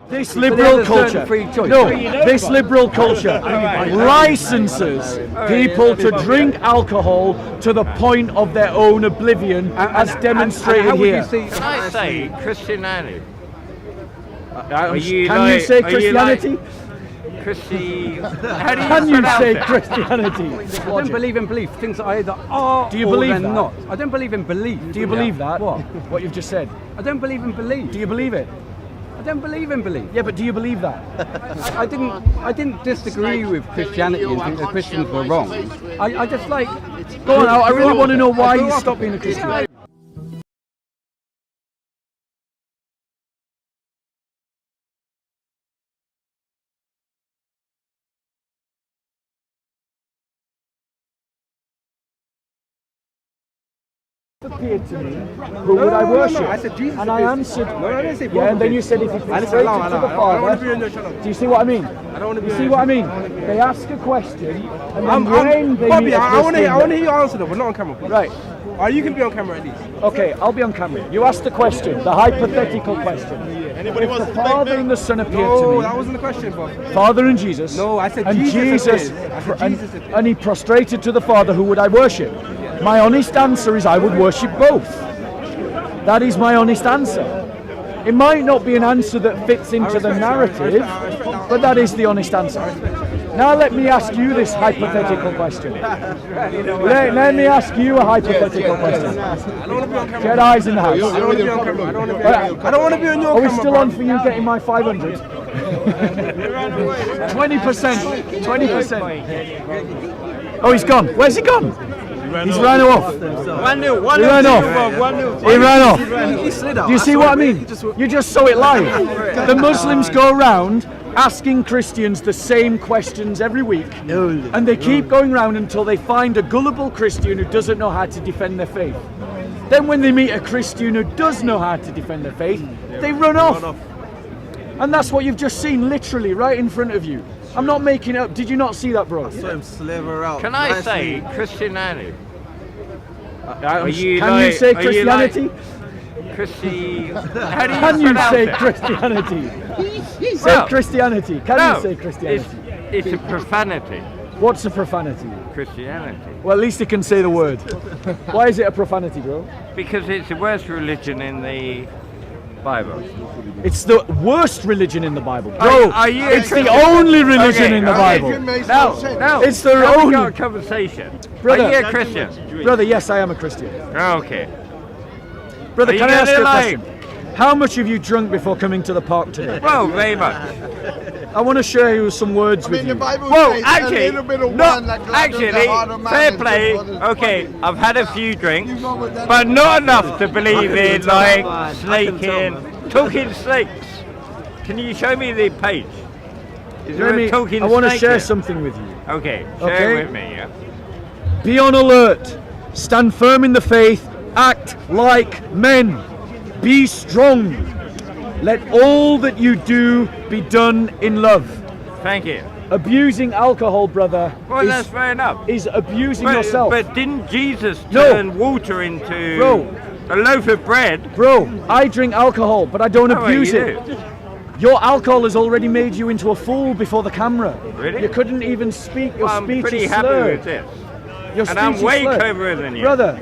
This liberal culture, this liberal culture licenses people to drink alcohol to the point of their own oblivion, as demonstrated here. Can I say Christianity? Can you say Christianity? Can you say Christianity? I don't believe in belief. Things either are Do you believe or they're that? not. I don't believe in belief. Do you believe that? What? What you've just said? I don't believe in belief. Do you believe it? I don't believe in belief. Yeah, but do you believe that? I didn't disagree with Christianity and think the Christians were wrong. I just like. Go on, I really want to know why you stopped being a Christian. Appeared to me, who would I worship? I said Jesus. And I answered, I didn't say yeah, and then you said if you prayed to the Father. Do you see what I mean? I don't want to be. You see what I mean? They ask a question, and then when they Bobby, meet a I want to Christian- hear your answer though, but not on camera. Please. Right. You can be on camera at least. Okay, I'll be on camera. You asked the question, the hypothetical question. If the Father and the Son appeared to No, me, that wasn't the question, Bob. Father and Jesus. No, I said and Jesus appeared. I said Jesus appeared. and he prostrated to the Father, who would I worship? My honest answer is I would worship both. That is my honest answer. It might not be an answer that fits into the narrative, but that is the honest answer. Now let me ask you this hypothetical question. Let me ask you a hypothetical question. I don't want to be on camera. Get eyes in the house. I don't want to be on camera. I don't want to be on your Are we camera. still on for you getting my 500? 20%. 20%. Oh, he's gone. Where's he gone? He's ran off. He ran off. He ran off. Do you see what I mean? You just saw it live. The Muslims go around asking Christians the same questions every week, and they keep going around until they find a gullible Christian who doesn't know how to defend their faith. Then when they meet a Christian who does know how to defend their faith, they run off. And that's what you've just seen, literally, right in front of you. I'm not making it up. Did you not see that, bro? Can I say Christianity? Can you say Christianity? Can you say Christianity? Say Christianity. Can you say Christianity? It's a profanity. What's a profanity? Christianity. Well, at least he can say the word. Why is it a profanity, bro? Because it's the worst religion in the Bible. It's the worst religion in the Bible, bro. Are you it's a the only religion Okay, in the okay. Bible. No, It's the now we only. got a conversation. Brother. Are you a Christian? Brother, yes, I am a Christian. Okay. Brother, Are you can I ask you a gonna question? How much have you drunk before coming to the park today? Well, very much. I want to share you some words with you. Well, actually, fair play. Okay, I've had a few drinks, but not enough to believe in like snaking, talking snakes. Can you show me the page? Is there a talking I want to snake share here? something with you. Okay, share it with me. Yeah. Be on alert. Stand firm in the faith. Act like men. Be strong. Let all that you do be done in love. Thank you. Abusing alcohol, brother, Well, that's fair enough. is abusing yourself. But didn't Jesus No. turn water into Bro. a loaf of bread? Bro, I drink alcohol, but I don't Oh, abuse you it. do. Your alcohol has already made you into a fool before the camera. Really? You couldn't even speak. Your Well, I'm speech pretty is happy slurred. with this. Your And I'm speech is way slurred. cleverer than you. Brother,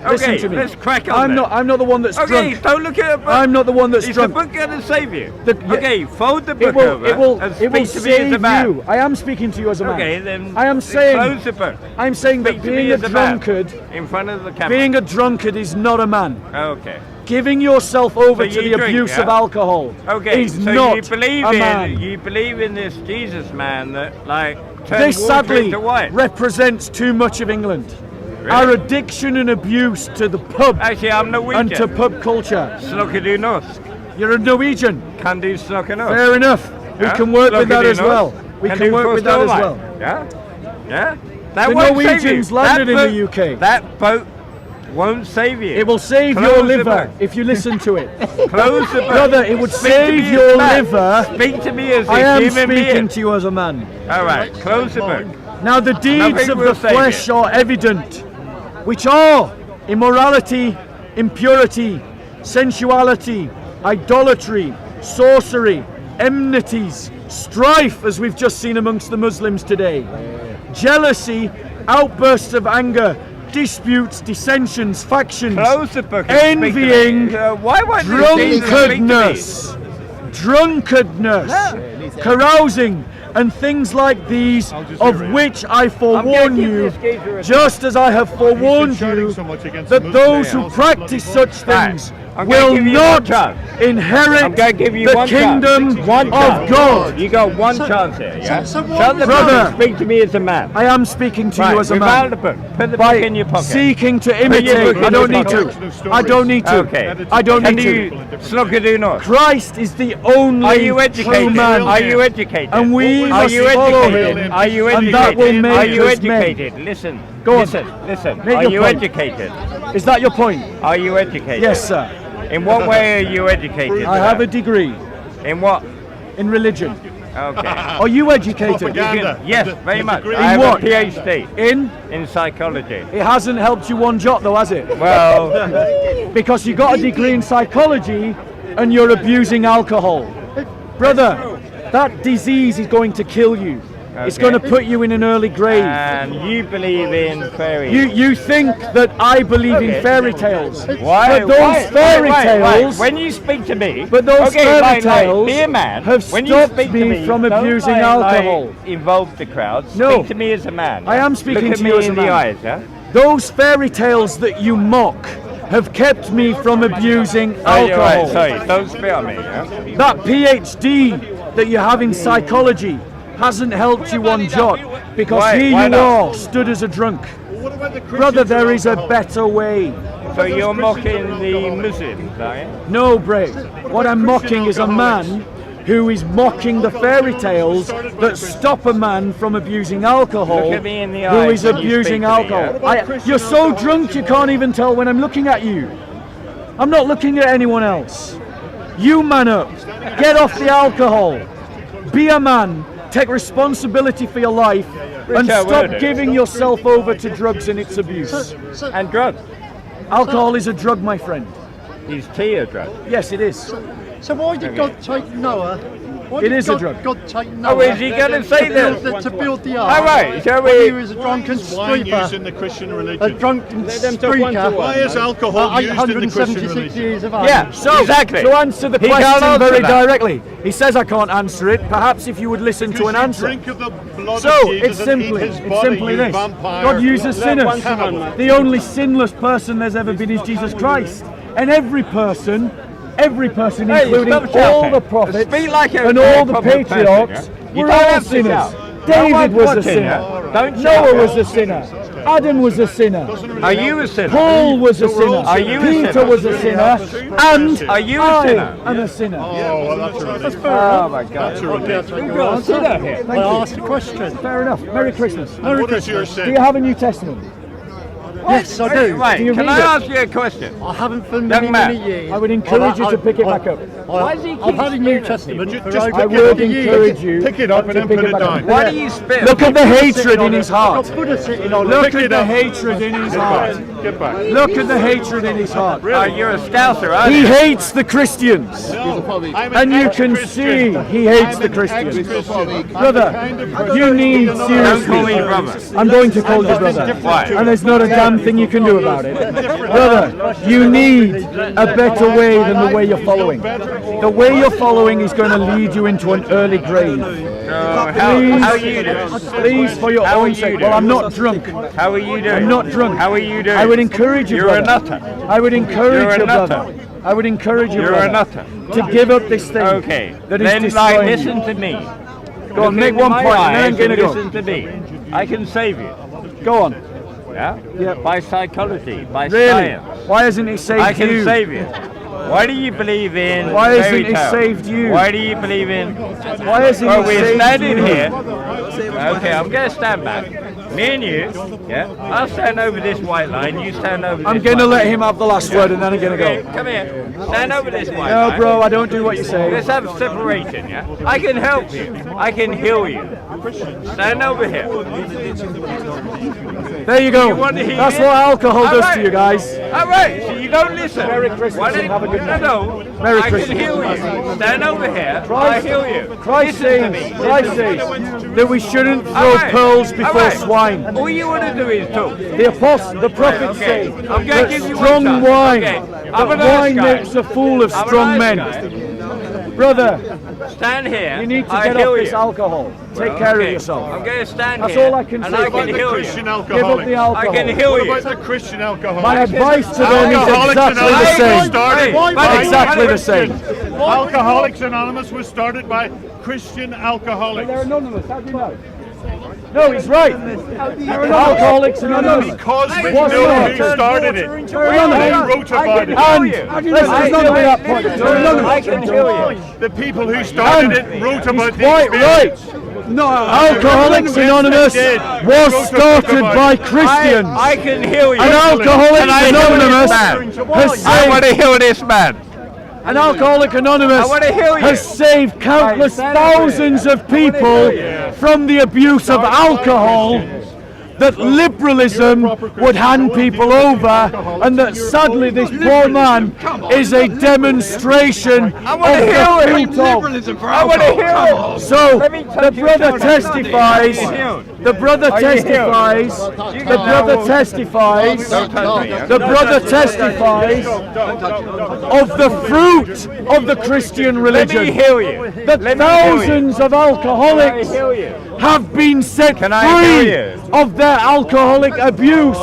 listen Okay, to me. let's crack on then. I'm not the one that's Okay, drunk. don't look at the book. I'm not the one that's Is drunk. the book going to save you? Yeah. Okay, fold the book It will. over It will. and It speak will to me as a save man. you. I am speaking to you as a man. Okay, then I am saying. close the book. I'm saying Speak that to me being a as a man drunkard, in front of the camera. being a drunkard is not a man. Okay. Giving yourself over So to you the drink, abuse yeah? of alcohol Okay, is so not you believe a man. you believe in this Jesus man that like turned This water sadly into wine. represents too much of England. Really? Our addiction and abuse to the pub Actually, I'm Norwegian. and to pub culture. Snakker du norsk? You're a Norwegian. Kan du snakke norsk? Fair enough. We Yeah? can work with Snakker that du as norsk? well. We Kan can du work with that forstå as meg? well. Yeah? Yeah? That The won't save you. Norwegians landed in That the boat- UK. That boat won't save you. It will save Close your the liver book. if you listen to it. Close the book. Brother, it would Speak to save me your as man. liver. Speak to me as I a am human speaking being. to you as a man. All right, close the book. Now the deeds Nothing of will the save flesh you. are evident, which are immorality, impurity, sensuality, idolatry, sorcery, enmities, strife, as we've just seen amongst the Muslims today, jealousy, outbursts of anger, disputes, dissensions, factions, Close the book and speak to me. envying, Why won't you drunkenness, carousing, and things like these, of which I forewarn you, just as I have forewarned you, that those who practice such things will not inherit the kingdom of God. You got one chance here, yeah? Shut the book Brother, and speak to me as a man. I am speaking to you as a without man. the book. Put the By book in your pocket. seeking to your imitate, book I in don't your need to. pocket. I don't need to. Okay. I don't Can need you to. do not? Christ is the only Are you true educated? man. Are you educated? And we are must you follow educated? him, Are you and educated? that will make Are you us men. educated? Listen. Go on. Listen. Make Are your you point. educated? Is that your point? Are you educated? Yes, sir. In what way are you educated? I have a degree In what? in religion. Okay. Are you educated? Yes, very much. In I have what? a PhD In? in psychology. It hasn't helped you one jot though, has it? Well, Because you got a degree in psychology and you're abusing alcohol. Brother, that disease is going to kill you. It's going to put you in an early grave. and you believe in fairies. You think that I believe in fairy tales. Why? But those fairy tales, When you speak to me, but those fairy like, tales be a man. have When you stopped speak me to me from don't, abusing like, alcohol. Involve the crowd. No. Speak to me as a man. I am speaking Look to at you me as a in man. the eyes, yeah? Those fairy tales that you mock have kept me from abusing Oh, you're alcohol. right. Sorry, don't spit on me. Yeah? That PhD that you have in psychology hasn't helped you one jot, because Why? here Why you not? are, stood as a drunk. Brother, there is a better way. So you're mocking the Muslims, are you? No, Bray. What I'm mocking is a man who is mocking the fairy tales that stop a man from abusing alcohol, Look at me in the who eyes is when you abusing speak to me, alcohol. You're so drunk you can't even tell when I'm looking at you. I'm not looking at anyone else. You man up. Get off the alcohol. Be a man. Take responsibility for your life and Richard, stop word. giving yourself over to drugs and its abuse. And drugs. Alcohol is a drug, my friend. Is tea a drug? Yes, it is. So why did God take Noah? Why It did is a God, drug. God take Noah? Oh, is he going to say that? To build the ark. All right, shall When he we? was a drunken Wine used in streaker. the Christian A religion. drunken streaker. Why is alcohol used in the Christian 876 religion? years of age. Yeah, So, exactly. to answer the He can't question answer very that. directly, he says I can't answer it. Perhaps if you would listen to an answer. Drink of the blood So of Jesus it's and simply, eat his it's body, simply you this: vampire. God uses sinners. Cannibal. The only sinless person there's ever been is Jesus Christ, and every person, Hey, including stop all shouting. the prophets Speak like a and all the proper person, patriarchs, yeah? You were don't all have to sinners. shout. David No one's was a watching, sinner. yeah? Don't Noah shout. was a sinner. Adam was a sinner. Are you a sinner? Paul was a sinner. Are you a Peter sinner? was a sinner. And Are you a I sinner? am a sinner. Oh, well, that's a religion. Oh my God. We've got a sinner here. I asked a question. Fair enough. Merry Christmas. What is your Do sin? you have a New Testament? Yes, I do. Right, Do you can read I it? ask you a question? I haven't for Young many, man. many years. I would encourage you to pick it back up. Why does he I've keep had a New spitting? Testament for Just over I pick it would 50 years. encourage you Pick it up and to then pick put it it back down. up. Why do you spit? Look at the hatred in his I've heart. got Buddha sitting on Look it. at the hatred in his heart. Get back. Look at the hatred in his heart. Oh, you're a scouser, aren't He you? hates the Christians. I'm And you can see he hates the Christians. Brother, you need Don't call seriously. me brother. I'm going to call you brother. Why? And there's not a damn thing you can do about it. Brother, you need a better way than the way you're following. The way you're following is going to lead you into an early grave. How are you doing? Please, for your How are own you sake. doing? Well, I'm not drunk. How are you doing? I'm not drunk. How are you doing? I would encourage you, You're a brother. nutter. I would You're encourage a you, nutter. brother. I would encourage you, You're a brother, nutter. to give up this thing. Okay. That is Then, destroying like, you. listen to me. Go on, Look make into one my point, and then eyes I'm going to go. Listen to me. I can save you. Go on. Yeah? Yeah. By psychology, by Really? science. Why hasn't he saved I can you? save you. Why do you believe in Why hasn't fairy he tales? saved you? Why do you believe in... Why hasn't Well, he we're saved standing you? here. Okay, I'm going to stand back. Me and you, yeah? I'll stand over this white line, you stand over this I'm going to white let line. him have the last word, and then I'm going to Okay, go. come here. Stand over this white No, line. bro, I don't do what you say. Let's have separation, yeah? I can help you. I can heal you. Stand over here. There you go. You want to hear That's it? what alcohol All does right. to you guys. All right, so You don't listen. Merry Christmas Why don't and have a good night. No, Merry I Christmas. can heal you. Stand over here. I heal you. Christ Listen to says, me. Christ says that we shouldn't throw Alright, pearls before alright. swine. All you want to do is talk. The apostle, the prophets Okay. say I'm gonna that give you strong one wine, chance. Okay. that I'm a nice wine guy. makes a fool of I'm a strong nice men. Brother, Stand here. you need to I get heal off this you. alcohol. Take care Okay. of yourself. I'm going to stand That's here. all I can and say. I can the heal Christian you. Give up alcoholics? the alcohol. I can heal What you. about the Christian alcoholics? My advice to them is Alcoholics exactly the Anonymous same. started Hey, by Exactly the same. Alcoholics Anonymous was started by Christian alcoholics. They're anonymous. How do you know? No, he's right. Alcoholics Anonymous. Because we What's know that? who started it. Anonymous. They wrote about it. And let's not to that point. I can heal you. The people who started it wrote about He's the quite experience. right. No, Alcoholics Anonymous was started by Christians. I can heal you. And Alcoholics Can I heal this Anonymous man? has I want saved, to heal this man. and Alcoholic I Anonymous want to heal you. has saved countless thousands of people from the abuse of alcohol that liberalism would hand people over, and that sadly this poor man is a demonstration of the fruit of. I want to heal. So Let me touch the your brother shoulder. testifies. The brother Are you healed? testifies. You The can brother now- testifies. Don't touch me. The brother testifies of the fruit of the Christian Let me religion. heal you. That Let me heal you. thousands of Can I alcoholics heal you? have been set Can I heal free you? of their alcoholic abuse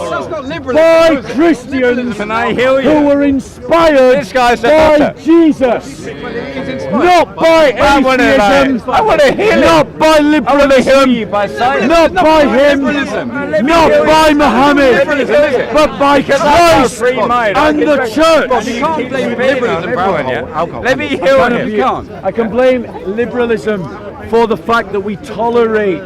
by Christians Can I heal you? who were inspired This guy's the by doctor. Jesus, not by I want to atheism, I want to heal him. not by I want to heal liberalism, you by silence. not by him, not by Muhammad, but by Because I have a Christ free mind. I and can the drink- church. You can't blame liberalism for everyone, yeah? Let me heal None of him. you. I can blame liberalism for the fact that we tolerate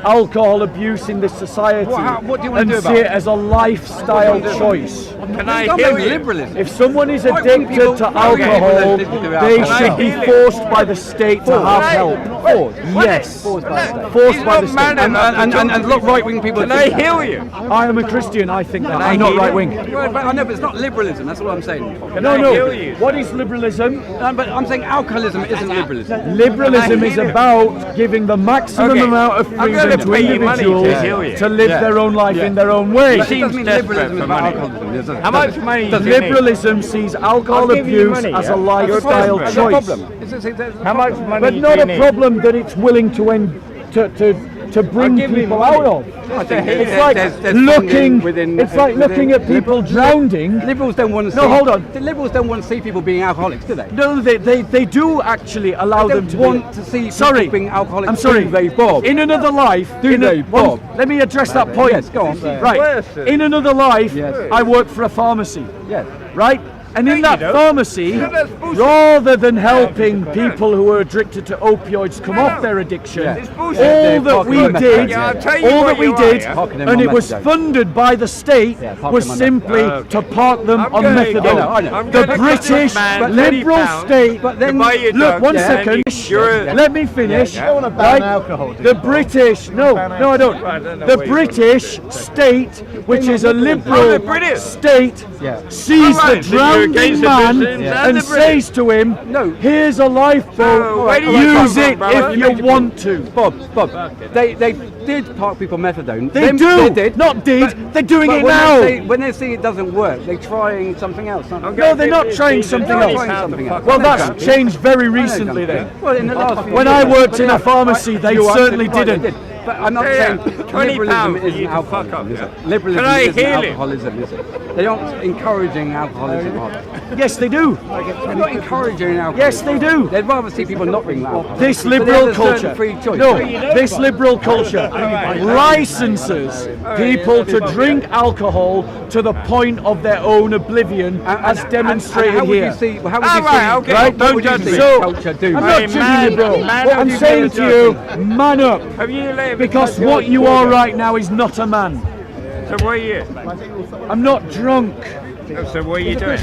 alcohol abuse in this society What do you want and to do see about it it? as a lifestyle choice. Can I Can't heal blame you? liberalism. If someone is Why wouldn't addicted people- to why wouldn't people alcohol, addicted to they alcohol? should be forced by the state to have help. Yes, forced by the not mad state. enough. And a lot of right-wing people Can think I that. heal you? I am a Christian. I think that. I I'm not heal right wing. Well, but I know, but it's not liberalism. That's what I'm saying. Can No, I heal no. you? What is liberalism? But I'm saying alcoholism isn't liberalism. Liberalism is about giving the maximum Okay. amount of I'm freedom gonna to pay you money to individuals heal you. to live Yeah. their own life Yeah. in their own way. It doesn't mean desperate liberalism for is about money. alcoholism. It doesn't- How much money do you need? Liberalism sees alcohol I'll give you abuse money, as yeah? a lifestyle You're There's desperate. no choice. problem. How much money But do not you a need? problem that it's willing to bring give you people money. out of. I think It's there's- like there's looking. funding within- It's like looking within- at people drowning. Liberals don't want to No, see. hold on. The liberals don't want to see people being alcoholics, do they? No, they do actually allow They them don't to want be. to see people Sorry, being alcoholics, I'm sorry. do they, Bob? In another life, Do they, Bob? Let me address that point. Yes, go on. Right. Listen. In another life, Yes. I worked for a pharmacy. Yes. Right? And in you that don't. pharmacy, that's bullshit. rather than helping people who are addicted to opioids come off their addiction, Yeah. It's bullshit. all They're that we parking on did, Yeah, I'll tell you all what that we you are, did, yeah? Parking them and on it was methadone. funded by the state, Yeah, parking was them on simply methadone. to park them I'm on gonna- methadone. I know, I know. I'm The gonna British cut this man liberal £30 state. But then- to buy you Look, drugs, one yeah? second. You're- Let me finish. Yeah, yeah. Right? The British, no, I don't. I don't know The what you're British state, which is a Oh, liberal the British. state, Yeah. sees All the right, so you're drowning against the man Muslims and and the says to him, No. here's a Oh, lifeboat, where do you use come it from, brother? if you want to. Bob, they did park people methadone. They do, They did. not did, But- they're doing but it when now. when they see it doesn't work, they're trying something else. Aren't they? No, they're not trying something They're else. trying something else. Well, No, that's don't. changed very No, they recently don't. then. Well, in the last few When years. I worked But in yeah, a pharmacy, they you are- certainly right, they didn't. did. But I'm not Yeah, saying £20 liberalism for isn't you to fuck alcoholism, up, is yeah. it? Liberalism Can I isn't heal him? alcoholism, is it? They aren't encouraging alcoholism, are they? Yes, they do. They're not encouraging alcoholism. Yes, they do. They'd rather see people not drinking alcohol. This But they liberal have a certain culture, free choice. no, this liberal culture licenses people to drink alcohol to the point of their own oblivion, as demonstrated how would here. you see? How would All you right, see? okay, Right? don't would you judge see me. So, culture do? I'm Hey, not judging man, you, bro. man, What have I'm you saying been to you, man up, Have you let me because touch your what you shoulder? are right now is not a man. So what are you? I'm not drunk. So what are you doing?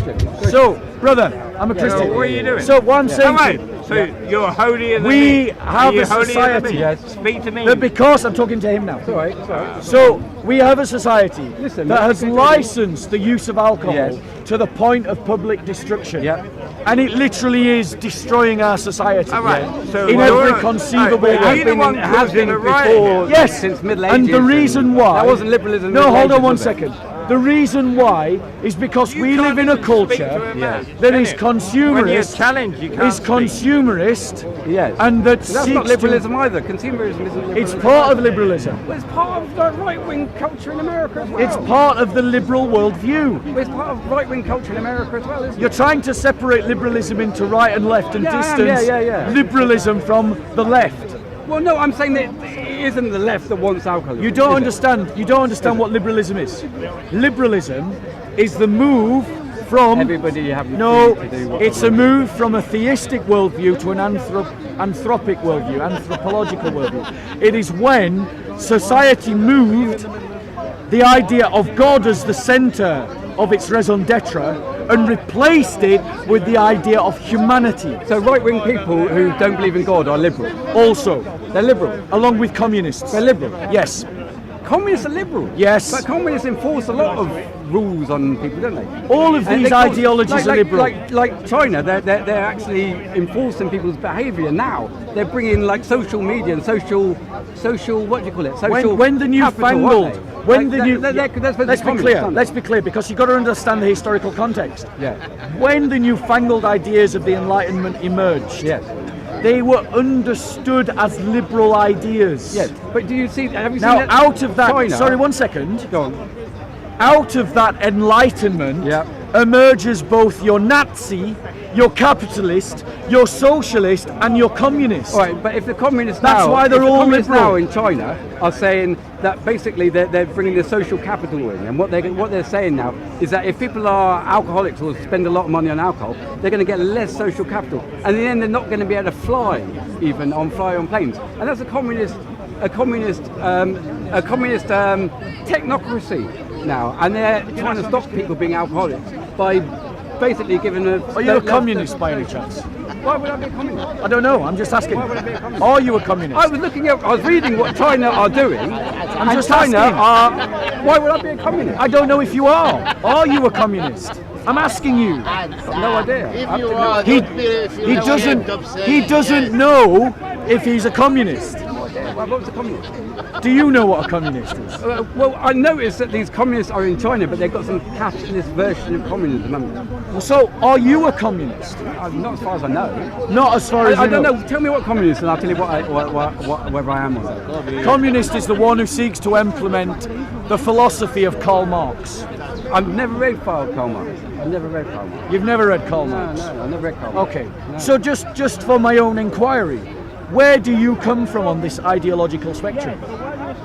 So, brother, I'm a Christian. So what are you doing? So what I'm saying Come to you, on. So you're holier than we me. have Are you a holier than society. me? Yes. Speak to me. that because I'm talking to him now. It's all right. It's all right. So we have a society Listen, that has listen. licensed the use of alcohol Yes. to the point of public destruction. Yeah. And it literally is destroying our society. All right. So in you're- every conceivable all right, way. are you the one It has causing been the riot before, here? Yes, since Middle Ages. and the reason why that wasn't liberalism. No, Middle hold on Ages, one was it? second. The reason why is because You we can't live in a even speak culture to a man, that can is you? When you're consumerist, challenged, you can't is speak. consumerist, Yes. and that That's seeks not to. liberalism either. Consumerism isn't liberalism. It's part of liberalism. Well, it's part of the right-wing culture in America as well. It's part of the liberal worldview. Well, it's part of right-wing culture in America as well, isn't You're it? trying to separate liberalism into right and left and Yeah, I am. distance Yeah. liberalism from the left. Well, no, I'm saying that it isn't the left that wants alcohol. You don't understand. You don't understand what liberalism is. Liberalism is the move from. Everybody have the No, freedom to do what it's they a want. move from a theistic worldview to an anthropic worldview, anthropological worldview. It is when society moved the idea of God as the centre of its raison d'etre and replaced it with the idea of humanity. So right-wing people who don't believe in God are liberal. Also, They're liberal. along with communists. They're liberal. Yes. Communists are liberal. Yes. But communists enforce a lot of rules on people, don't they? All of And these they cause- ideologies are liberal. Like China, they're actually enforcing people's behaviour now. They're bringing like social media and social what do you call it? Social when the capital, aren't newfangled, they? when Like, the new, they're supposed to let's be communists, clear. aren't they? Let's be clear because you've got to understand the historical context. Yeah. When the newfangled ideas of the Enlightenment emerged, Yes. they were understood as liberal ideas. Yes. But do you see? Have you Now, seen that out of that, China? sorry, one second. Go on. Out of that Enlightenment Yeah. emerges both your Nazi, your capitalist, your socialist, and your communist. All right, but if the communists That's now, why they're if the all communists liberal. now in China are saying that basically they're bringing the social capital in, and what they're saying now is that if people are alcoholics or spend a lot of money on alcohol, they're going to get less social capital, and in the end they're not going to be able to fly on planes, and that's a communist technocracy now, and they're trying to stop people being alcoholics by basically giving a. Are you a communist by any chance? Why would I be a communist? I don't know. I'm just asking. Why would I be a communist? Are you a communist? I was reading what China are doing, and just China asking. are. Why would I be a communist? I don't know if you are. Are you a communist? I'm asking you. I've no idea. If you are, He, don't be, if you he have doesn't. end up saying He doesn't yes. know if he's a communist. Well, what's a communist? Do you know what a communist is? Well, I noticed that these communists are in China, but they've got some capitalist version of communism, haven't they? Well, so, are you a communist? Not as far as I know. Not as far as I you don't know. Tell me what communist, and I'll tell you whether I am or not. Communist is the one who seeks to implement the philosophy of Karl Marx. I've never read Karl Marx. I've never read Karl Marx. You've never read Karl No, Marx? no, I've never read Karl Marx. Okay. No. So just for my own inquiry, where do you come from on this ideological spectrum?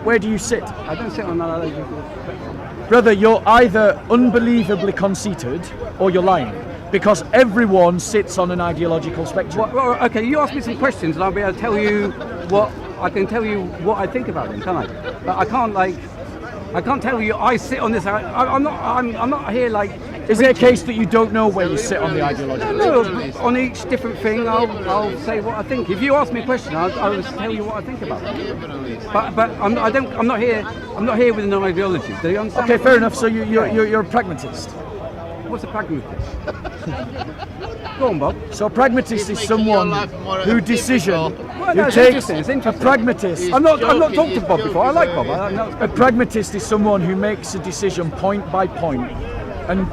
Where do you sit? I don't sit on that ideological. Brother, you're either unbelievably conceited or you're lying. Because everyone sits on an ideological spectrum. Well, okay, you ask me some questions, and I'll be able to tell you what I can tell you what I think about them, can't I? But I can't tell you I sit on this. I'm not here like. Is it a case that you don't know where you sit on the ideological spectrum? No, on each different thing, I'll say what I think. If you ask me a question, I'll tell you what I think about it. But I'm not here with an ideology. Do you understand? Okay, fair enough. So you're a pragmatist. What's a pragmatist? Go on, Bob. So a pragmatist is making someone your life more who decision, Well, no, who it's takes interesting, it's a interesting. pragmatist. I've not joking, talked to he's Bob before. I like Bob. joking. A pragmatist is someone who makes a decision point by point, and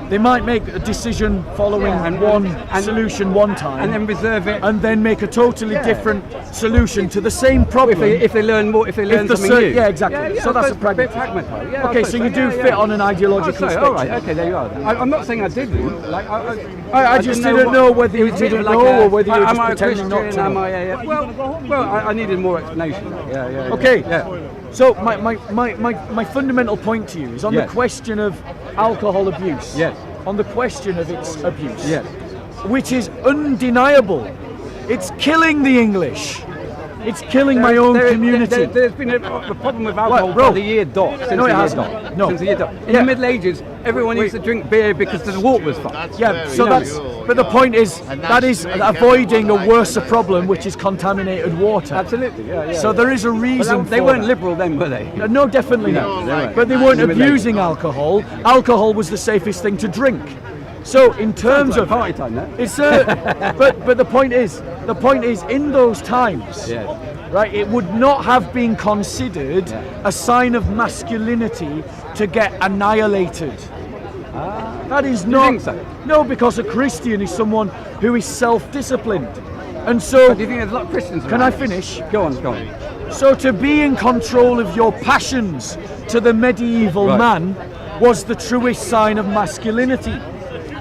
they might make a decision following Yeah, and- one and- solution one time, and then reserve it. and then make a totally Yeah. different solution to the same problem. If they learn more, if they learn the something new. yeah, exactly. So I that's a suppose bit pragmatist. pragmatist. Yeah, I Okay, suppose so you do yeah, fit on an ideological Oh, sorry, spectrum. all right, okay, there you are. I'm not saying I didn't. Like, I just didn't know whether you it was a bit didn't like know a- or whether you were am just I a pretending not Christian? to Am know. Well, I needed more explanation. Yeah. Okay. Yeah. So my fundamental point to you is on Yes. the question of alcohol abuse. Yes. On the question of its abuse. Yes. Which is undeniable. It's killing the English. It's killing my own community. There's been a problem with alcohol What, bro? by the year dot. Since No, it the year hasn't. dot. No. Since the year dot. In Yeah. the Middle Ages, everyone used to drink beer because the water was fun. Yeah, so that's. But the point is, that is avoiding a worse problem, which is contaminated water. Absolutely, yeah. So there is a But reason. they for weren't that. liberal then, were they? No, definitely No, not. they weren't. But they weren't In the Middle abusing alcohol. Alcohol was the safest thing to drink. So in terms like of party time, no? it's but the point is in those times, Yes. right? It would not have been considered a sign of masculinity to get annihilated. That is you not. think so? No, because a Christian is someone who is self-disciplined, and so. Do you think there's a lot of Christians Can around? I finish? Go on, go on. So to be in control of your passions to the medieval Right. man was the truest sign of masculinity.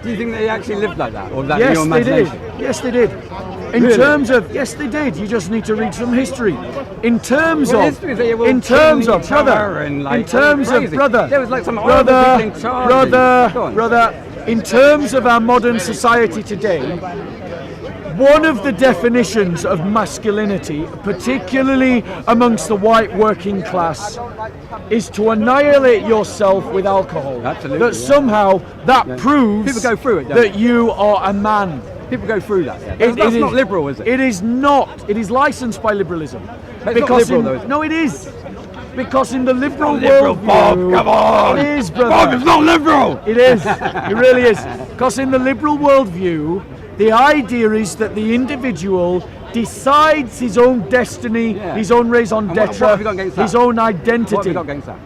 Do you think they actually lived like that? Or was that Yes, your they did. imagination? Yes, they did. In Really? terms of, yes, they did. You just need to read some history. In terms Well, of, history is that you will in terms kill of, each other brother, and, like, in terms of, crazy. brother, There was, like, some horrible brother, people in charge and- Go on. brother, in terms of our modern society today, one of the definitions of masculinity, particularly amongst the white working class, is to annihilate yourself with alcohol. Absolutely, That yeah. somehow that proves People go through it, don't that they? you are a man. People go through that. Yeah. It- That's it not is- liberal, is it? It is not. It is licensed by liberalism. But it's not liberal, though, is it? No, it is. Because in the liberal liberal, worldview, Bob, come on! it is, brother. Bob, it's not liberal! It is. It really is. Because in the liberal worldview, the idea is that the individual decides his own destiny, Yeah. his own raison And what have d'etre, you got against that? his own What have identity. you got against that?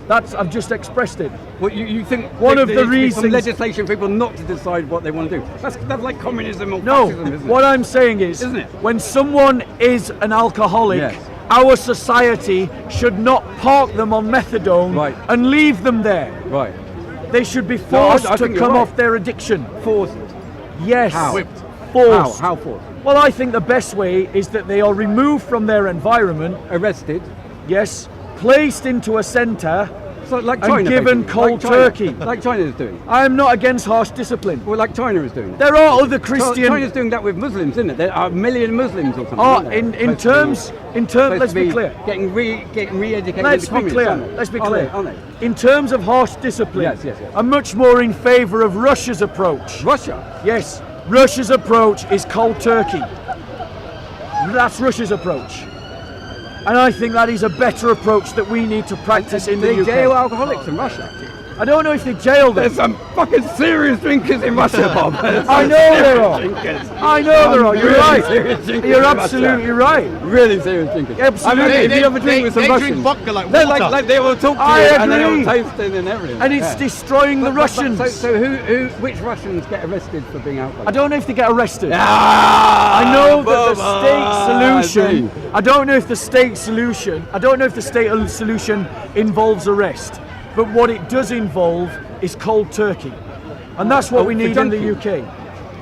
That's I've just expressed it. Well, you think One that of the there needs to be some reasons- legislation for people not to decide what they want to do. That's like communism or No, fascism, isn't what it? I'm saying is, Isn't it? when someone is an alcoholic, Yes. our society should not park them on methadone Right. and leave them there. Right. They should be No, forced I to think you're come right. off their addiction. Forced. Yes. How? Forced. How forced? Well, I think the best way is that they are removed from their environment, Arrested. yes, placed into a centre. So like And China, given basically. cold Like China. turkey. Like China is doing. I am not against harsh discipline. Well, like China is doing. There are other So Christian. China's doing that with Muslims, isn't it? There are a million Muslims or something. Oh, aren't there? in Supposed to terms, supposed let's to be clear. Getting re-educated. Let's into be communists, clear. aren't they? Let's be Aren't clear. they? Aren't they? In terms of harsh discipline, Yes. I'm much more in favour of Russia's approach. Russia. Yes, Russia's approach is cold turkey. That's Russia's approach. And I think that is a better approach that we need to practice in the They UK. jail alcoholics in Russia. I don't know if they jailed them. There's some fucking serious drinkers in Russia, Bob. I know there are. I know there are. You're right. You're absolutely right. Really serious drinkers. Absolutely. I mean, if They- you have a drink they- with some they Russians, drink vodka like they're water. like they will talk to I you and they agree. will taste it and everything. And it's Yeah. destroying the But- Russians. So which Russians get arrested for being I alcoholics? don't know if they get arrested. Ah, I know that Bob, the I state solution. see. I don't know if the state solution. I don't know if the state solution involves arrest, but what it does involve is cold turkey, and that's what Oh, we for need in the junkies? UK.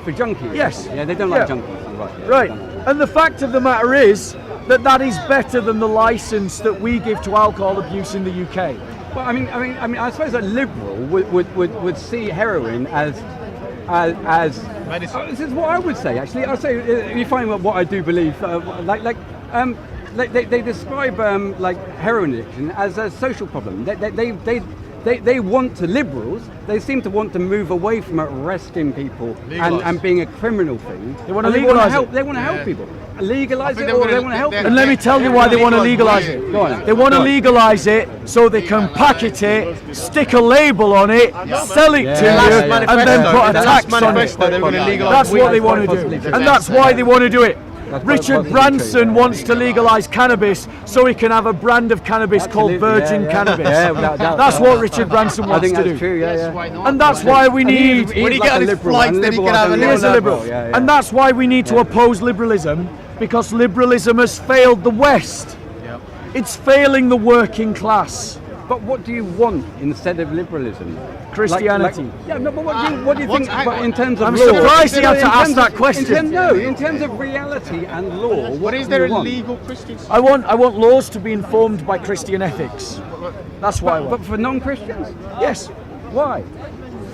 For junkies? Yes. Yeah, they don't like Yeah. junkies. Right. Yeah, Right, they don't. and the fact of the matter is that that is better than the license that we give to alcohol abuse in the UK. Well, I mean, I suppose a liberal would see heroin as Medicine. this is what I would say. Actually, I say you find what I do believe. They describe like heroin addiction as a social problem. They want to, liberals, they seem to want to move away from arresting people Legalise. and being a criminal thing. They want to And legalise help. it. They want to help Yeah. people. Legalise I think it, they or wanna- they want to help they- people. And let me tell you why they want to legalise it. Go on. They want to Go on. legalise it so they can packet it, stick a label on it, sell it to Yeah, you, yeah, and yeah. then put a The tax last on it. manifesto, they were going to legalise That's weed. what they want to possibly do, true. and that's why they want to do it. That's Richard possibly Branson true. wants to legalise cannabis so he can have a brand of cannabis called Absolutely, Virgin yeah, yeah. Cannabis. Yeah, without doubt. That's what Richard Branson I wants think to that's do. true. Yeah. And that's why we And need. he's When he like get on a his liberal, flights, and then he liberal can at have a a He is a liberal liberal, level, yeah. and that's why we need to oppose liberalism, because liberalism has failed the West. It's failing the working class. But what do you want instead of liberalism? Christianity. Yeah, no, but what do you think? What's- But in terms of I'm law, surprised he had to in ask terms that of- question. In terms of reality and law, But what is do there you a want? legal Christian? I want laws to be informed by Christian ethics. That's what I want. But for non-Christians, Yes. why?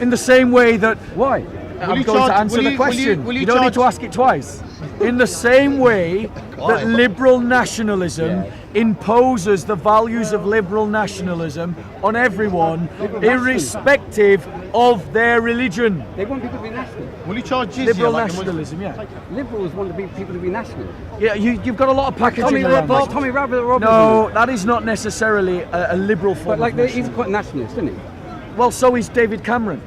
In the same way that Why? I'm you going to charge- answer will the you- question. will you You don't need to charge- ask it twice. In the same way that liberal nationalism imposes the values of liberal nationalism on everyone, irrespective of their religion. They want people to be national. Will you charge jizya Liberal like the Muslims? nationalism, yeah. Liberals want people to be national. Yeah, you've got a lot of packaging Tommy around this. Roberts. No, that is not necessarily a liberal form But like of he's nationalism. quite nationalist, isn't he? Well, so is David Cameron.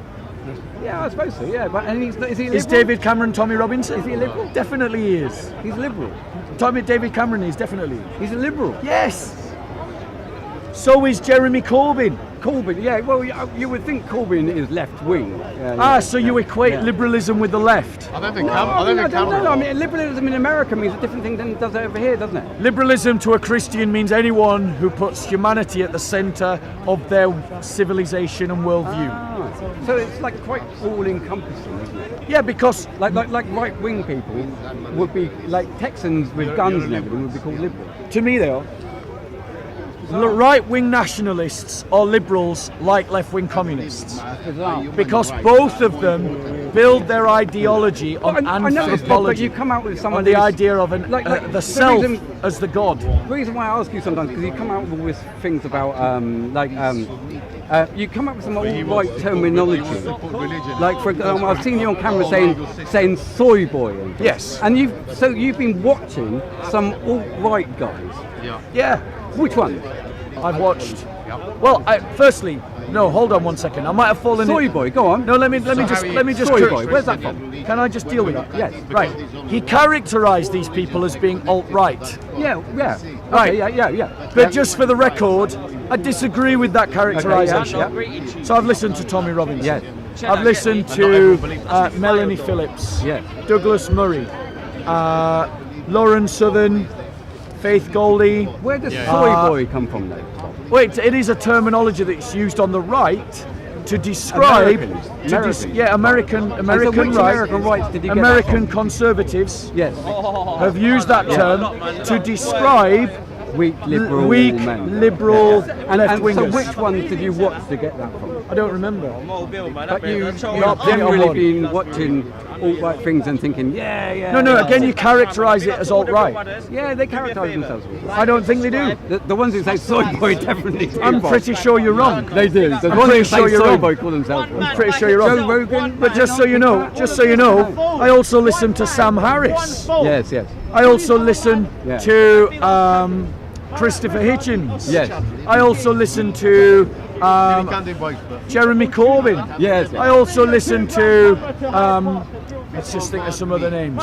Yeah, I suppose so. Yeah, but and is he liberal? Is David Cameron Tommy Robinson? Is he a liberal? Definitely he is. He's liberal. David Cameron is definitely. He's a liberal. Yes. So is Jeremy Corbyn. Corbyn, yeah. Well, you would think Corbyn is left wing. Yeah, So you equate liberalism with the left. I don't think I don't Cameron. know. I mean, liberalism in America means a different thing than it does over here, doesn't it? Liberalism to a Christian means anyone who puts humanity at the centre of their civilization and worldview. So it's like quite all-encompassing, isn't it? Yeah, because Like right-wing people would be like Texans with guns and everything would be called liberal. to me though, right-wing nationalists are liberals like left-wing communists. Because both of them build their ideology on I know this, but anthropology, you come out with someone on the who's- idea of the self reason- as the god. The reason why I ask you sometimes because you come out with things about you come up with some alt-right terminology. Like for example, I've seen you on camera saying soy boy. And things. Yes. And you've been watching some alt-right guys. Yeah, Which one? I've watched. Well, firstly, no, hold on one second. I might have fallen. Soy boy, go on. No, let me just. Soy boy, where's that from? Can I just deal with it? Yes. Right. He characterised these people as being alt-right. Yeah. Right. Okay, yeah. But just for the record, I disagree with that characterisation. Okay, So I've listened to Tommy Robinson. Yes. I've listened to Melanie Phillips. Yes. Douglas Murray. Lauren Southern. Faith Goldie. Where does soy boy come from though? Wait, it is a terminology that's used on the right to describe. Americans. American And so which right. American rights did you get American that conservatives Yes. have used that term to describe Weak liberal men. liberal And so left-wingers. which ones did you watch to get that from? I don't remember. But you've Not generally one. been watching alt-right things and thinking, yeah. No, again, you characterise it as alt-right. Yeah, they characterise themselves. I don't think they do. The ones who say soy boy definitely do. I'm pretty sure you're wrong. They do. The I'm ones pretty who sure say you're soy wrong. boy call themselves. I'm pretty sure you're wrong. Joe Rogan. But just so you know, I also listen to Sam Harris. Yes. I also listen Yeah. to Christopher Hitchens. Yes. I also listen to Jeremy Corbyn. Yes. I also listen to let's just think of some other names.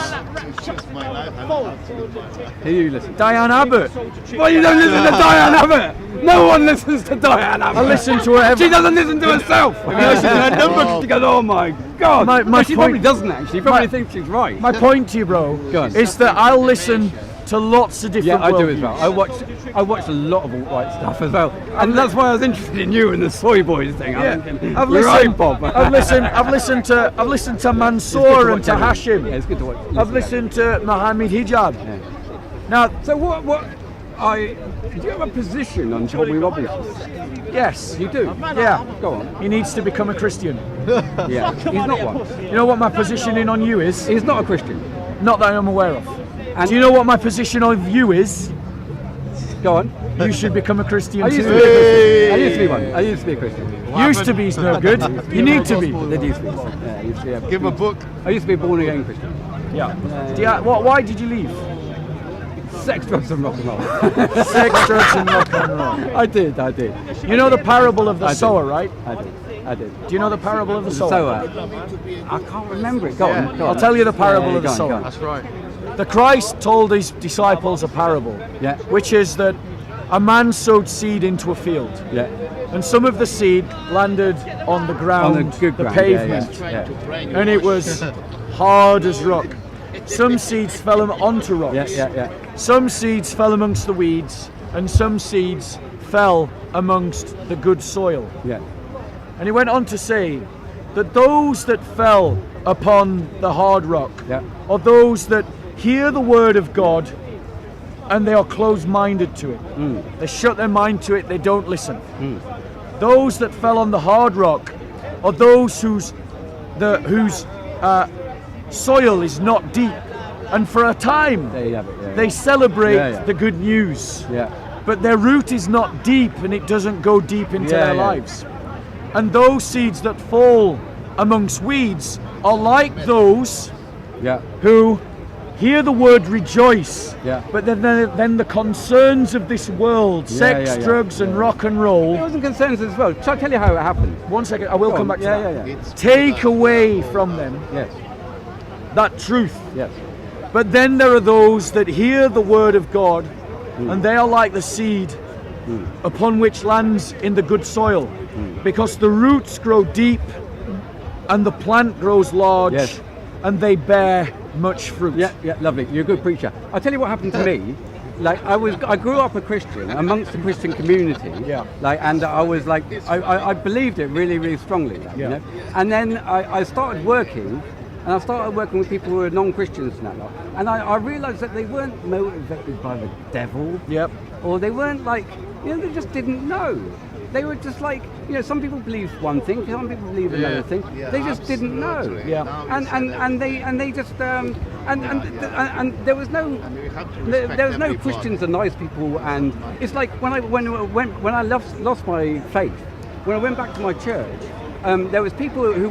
Who you listen? Diane Abbott. Well, you don't listen to Diane Abbott. No one listens to Diane Abbott. I listen to her. She doesn't listen to herself. If you listen to her numbers, she goes, "Oh my God!" My But she point- probably doesn't actually. She probably thinks she's right. My point to you, bro, Go on. is that I'll listen to lots of different. Yeah, I do as worldviews. well. I watched a lot of alt-right stuff as well, and that's why I was interested in you and the soy boys thing. Yeah, I've You're listened. right, Bob. I've listened to Mansour and to Hashim. Yeah, it's good to watch. I've listened to Mohammed Hijab. Yeah. Now, So do you have a position on Tommy Robinson? yes, You do? yeah, Go on. he needs to become a Christian. Yeah. He's not one. You know what my positioning on you is? He's not a Christian. Not that I'm aware of. And Do you know what my position on you is? Go on. You should become a Christian I used to too. be a Christian. I used to be one. I used to be a Christian. Used to be is no good. You need to be. They used to be. Yeah, I used to be. Give him a book. I used to be a born again Christian. Yeah. Why did you leave? Sex, drugs, and rock and roll. Sex, drugs, and rock and roll. I did. You know the parable of the I did. sower, right? I did. Do you know the parable of the sower? So, I can't remember it. Go on. I'll tell you the parable of the go on, sower. go on. That's right. The Christ told his disciples a parable, Yeah. which is that a man sowed seed into a field, Yeah. and some of the seed landed on the ground, On the good ground. pavement, Yeah. and it was hard as rock. Some seeds fell onto rocks. Yeah. Some seeds fell amongst the weeds, and some seeds fell amongst the good soil. Yeah. And he went on to say that those that fell upon the hard rock Yeah. are those that hear the word of God and they are closed-minded to it. They shut their mind to it, they don't listen. Those that fell on the hard rock are those whose soil is not deep, and for a time There you have it. Yeah, they celebrate Yeah, yeah. the good news. yeah. But their root is not deep, and it doesn't go deep into Yeah, their yeah. lives. And those seeds that fall amongst weeds are like those Yeah. who hear the word rejoice, Yeah. but then the concerns of this world, Yeah, sex, yeah, yeah. drugs, and rock and There roll. wasn't concerns as well. Shall I tell you how it happened? One second, I will Go come on. back to Yeah, that. yeah, yeah. Take away from them Yes. that truth. Yes. But then there are those that hear the word of God, and they are like the seed upon which lands in the good soil, because the roots grow deep and the plant grows large, Yes. and they bear much fruit. Yeah, yeah, lovely. You're a good preacher. I'll tell you what happened to me. Like I grew up a Christian amongst the Christian community. Yeah. Like, and I was like, I believed it really, really strongly. Like, Yeah. You know. And then I started working, and I started working with people who were non-Christians and that lot. And I realised that they weren't motivated by the devil. Yep. Or they weren't like, they just didn't know. They were just like, some people believe one thing, some people believe another thing. They just didn't know. Yeah. And they just and there was no Christians are nice people, and it's like when I lost my faith, when I went back to my church, there was people who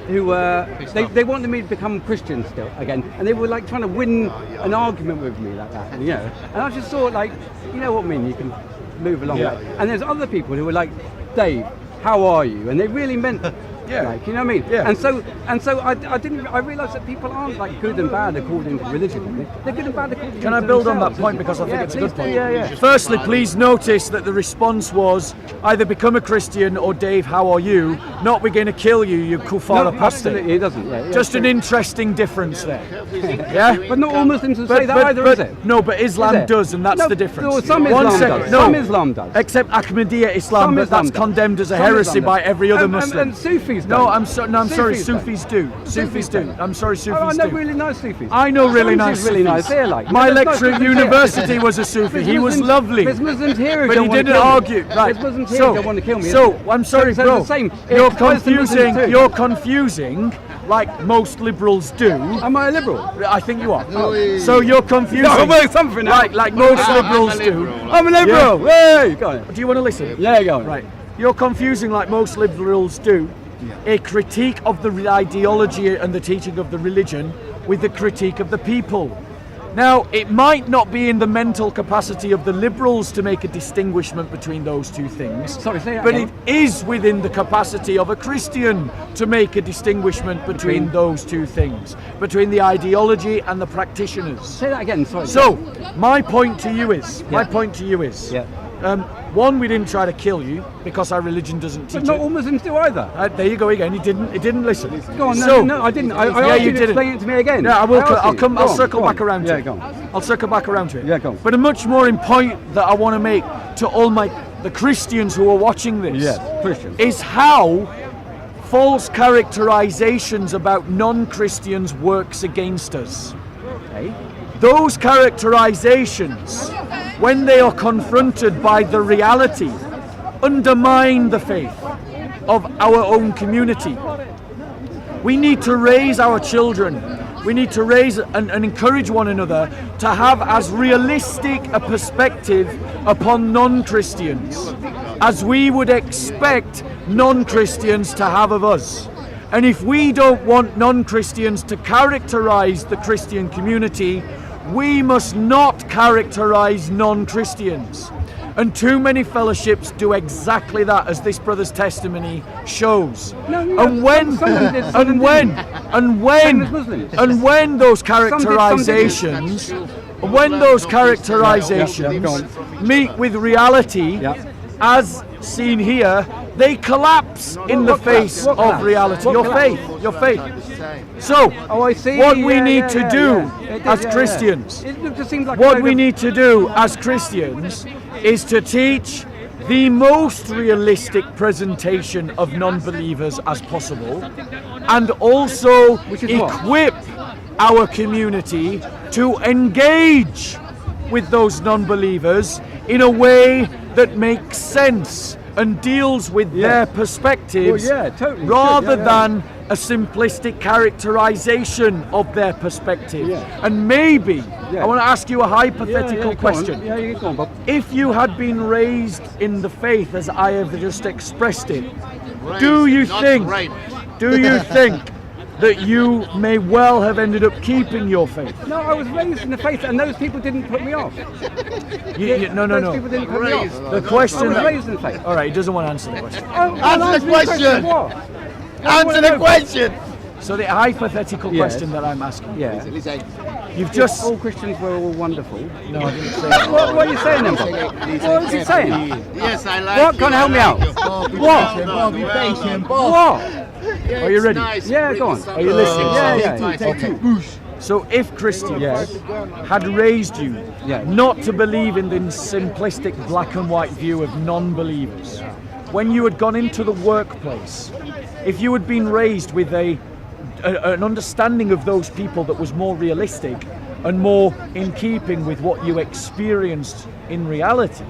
they wanted me to become Christian still again, and they were like trying to win an argument with me like that, and I just thought, like, you know what I mean, you can move along Yeah. that. And there's other people who were like, Dave, how are you? And they really meant Yeah. like, you know what I mean? Yeah. And so I realised that people aren't like good and bad according to religion. They're good and bad according Can to I build on that themselves. point, because I think it's a good please do, point? Yeah. Firstly, please notice that the response was either become a Christian or Dave, how are you? Not we're going to kill you, you kuffar No, apostate. absolutely, it doesn't. Yeah, Just an interesting difference there. Yeah? But not all Muslims will say that either, is it? No, but Islam Is it? does, and that's No, the difference. no, some One Islam second, does. no. Some Islam does. Except Ahmadiyya Islam, Some but Islam that's does. condemned as a Some heresy Islam by does. every other Muslim. And Sufis No, don't. I'm sorry, Sufis Sufis do. Sufis do. I'm sorry, Oh, I Sufis know do. really nice Sufis. I know really Some nice is really Sufis. nice. They're like My there's lecturer at nice- university was a Sufi. There's He was Muslims- lovely. There's Muslims here who But don't he want to didn't kill me. argue. Right. There's Muslims here who don't want to kill me. So I'm sorry, So bro. the same. You're It applies to Muslims confusing. too. You're confusing, like most liberals do. Am I a liberal? I think you are. So you're confusing. No, well, something now. Like most liberals do. I'm a liberal. Hey, go on. Do you want to listen? Yeah, go on. Right. You're confusing, like most liberals do, a critique of the ideology and the teaching of the religion with the critique of the people. Now, it might not be in the mental capacity of the liberals to make a distinguishment between those two things, Sorry, say that but again. it is within the capacity of a Christian to make a distinguishment between those two things, between the ideology and the practitioners. Say that again. Sorry. So, my point to you is, Yeah. one, we didn't try to kill you because our religion doesn't But teach not it. all Muslims do either. There you go again. He didn't listen. Go on. So, No, I didn't. I Yeah, asked you you to didn't. explain it to me again. Yeah, I will. asked I'll you. come. Go I'll on, circle go back on. around to Yeah, it. go on. I'll circle back around to it. Yeah, go on. But a much more point that I want to make to all the Christians who are watching this Yes, Christians. is how false characterizations about non-Christians works against us. Hey? Those characterizations, when they are confronted by the reality, undermine the faith of our own community. We need to raise our children. We need to raise and encourage one another to have as realistic a perspective upon non-Christians as we would expect non-Christians to have of us. And if we don't want non-Christians to characterize the Christian community, we must not characterize non-Christians. And too many fellowships do exactly that, as this brother's testimony shows. And when those Same as Muslims. characterizations, meet with reality, as seen here, they collapse in the face What of collapse? reality. What Your collapse? faith. So, Oh, I see. what we Yeah, need yeah, to yeah, do yeah. It as is, yeah, Christians, yeah. It just seems like what we need to do as Christians is to teach the most realistic presentation of non-believers as possible, and also Which is what? equip our community to engage with those non-believers in a way that makes sense and deals with their perspectives, Well, yeah, totally. rather Yeah, yeah. than a simplistic characterization of their perspective. And maybe, I want to ask you a hypothetical question. Yeah, you go on, Bob. If you had been raised in the faith as I have just expressed it, do you think that you may well have ended up keeping your faith? No, I was raised in the faith, and those people didn't put me off. No. Those people didn't put me off. The question. I was raised in the faith. All right, he doesn't want to answer the question. Answer the question. What? Answer the question. So the hypothetical question that I'm asking. Yeah. You've just. All Christians were all wonderful. No, I didn't say that. What are you saying, then, Bob? What is he saying? Yes, I like What? Can help me out? What? What? Are you ready? Yeah, go on. Are you listening? Yeah. Okay. So if Christians had raised you not to believe in the simplistic black and white view of non-believers, when you had gone into the workplace, if you had been raised with an understanding of those people that was more realistic and more in keeping with what you experienced in reality,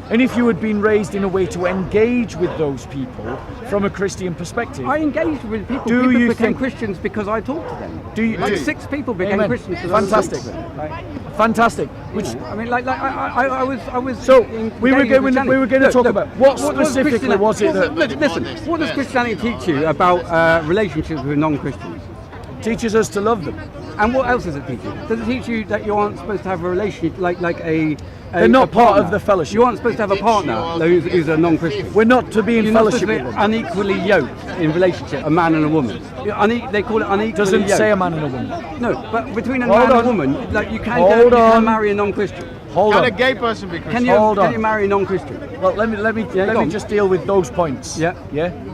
and if you had been raised in a way to engage with those people from a Christian perspective, I engaged with people. People became Christians because I talked to them. Like 6 people became Christians. Fantastic. Fantastic. Which I mean, I was. So we were going to talk about what specifically was it that. Listen, what does Christianity teach you about relationships with non-Christians? Teaches us to love them. And what else does it teach you? Does it teach you that you aren't supposed to have a relationship they're not part of the fellowship. You aren't supposed to have a partner who's a non-Christian. We're not to be in You're fellowship not with supposed to them. be unequally yoked in relationship, a man and a woman. They call it unequally Doesn't yoked. say a man and a woman. No, but between a man and a woman, like you can marry a non-Christian. Hold on. Can a gay person be Christian? Can you marry a non-Christian? Well, let me just deal with those points. Yeah.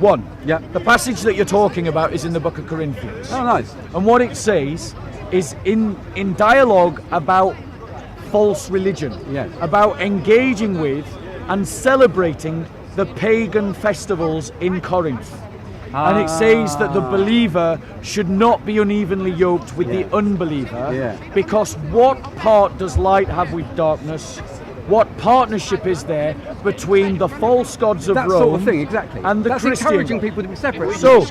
One. Yeah. The passage that you're talking about is in the book of Corinthians. Oh, nice. And what it says is in dialogue about false religion, about engaging with and celebrating the pagan festivals in Corinth. And it says that the believer should not be unevenly yoked with the unbeliever, because what part does light have with darkness? What partnership is there between the false gods of that Rome sort of thing, exactly. and the That's Christian? encouraging people to be separate. So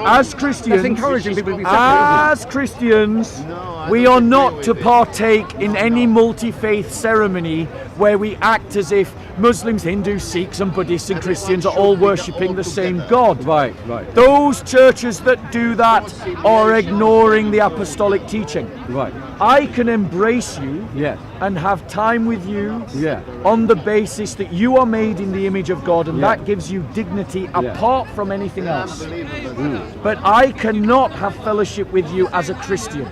as Christians, that's encouraging people to be separate. as Christians, we are not to partake in any multi-faith ceremony where we act as if Muslims, Hindus, Sikhs and Buddhists and Christians are all worshipping the same God. Right. Those churches that do that are ignoring the apostolic teaching. Right. I can embrace you Yeah. and have time with you Yeah. on the basis that you are made in the image of God, and that gives you dignity apart from anything else. But I cannot have fellowship with you as a Christian.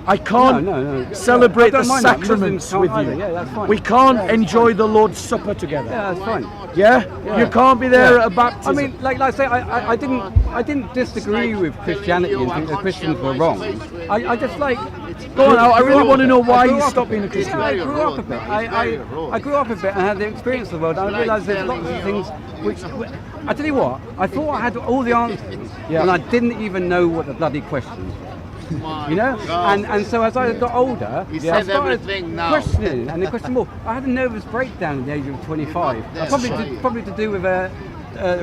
I can't celebrate I the don't mind that. sacraments Muslims with can't you. either. Yeah, that's fine. We can't enjoy the Lord's Supper together. Yeah, that's fine. Yeah? You can't be there at a baptism. I mean, like I say, I didn't disagree with Christianity and think that Christians were wrong. I just like. Go on, I really want to know why I grew you up stopped being a Christian. I grew up a bit. I grew up a bit and had the experience of the world. And I realised there's lots of things which. I tell you what, I thought I had all the answers, and I didn't even know what the bloody questions were. You know, and so as I got older, I started questioning and questioning more. I had a nervous breakdown at the age of 25. Probably to do with a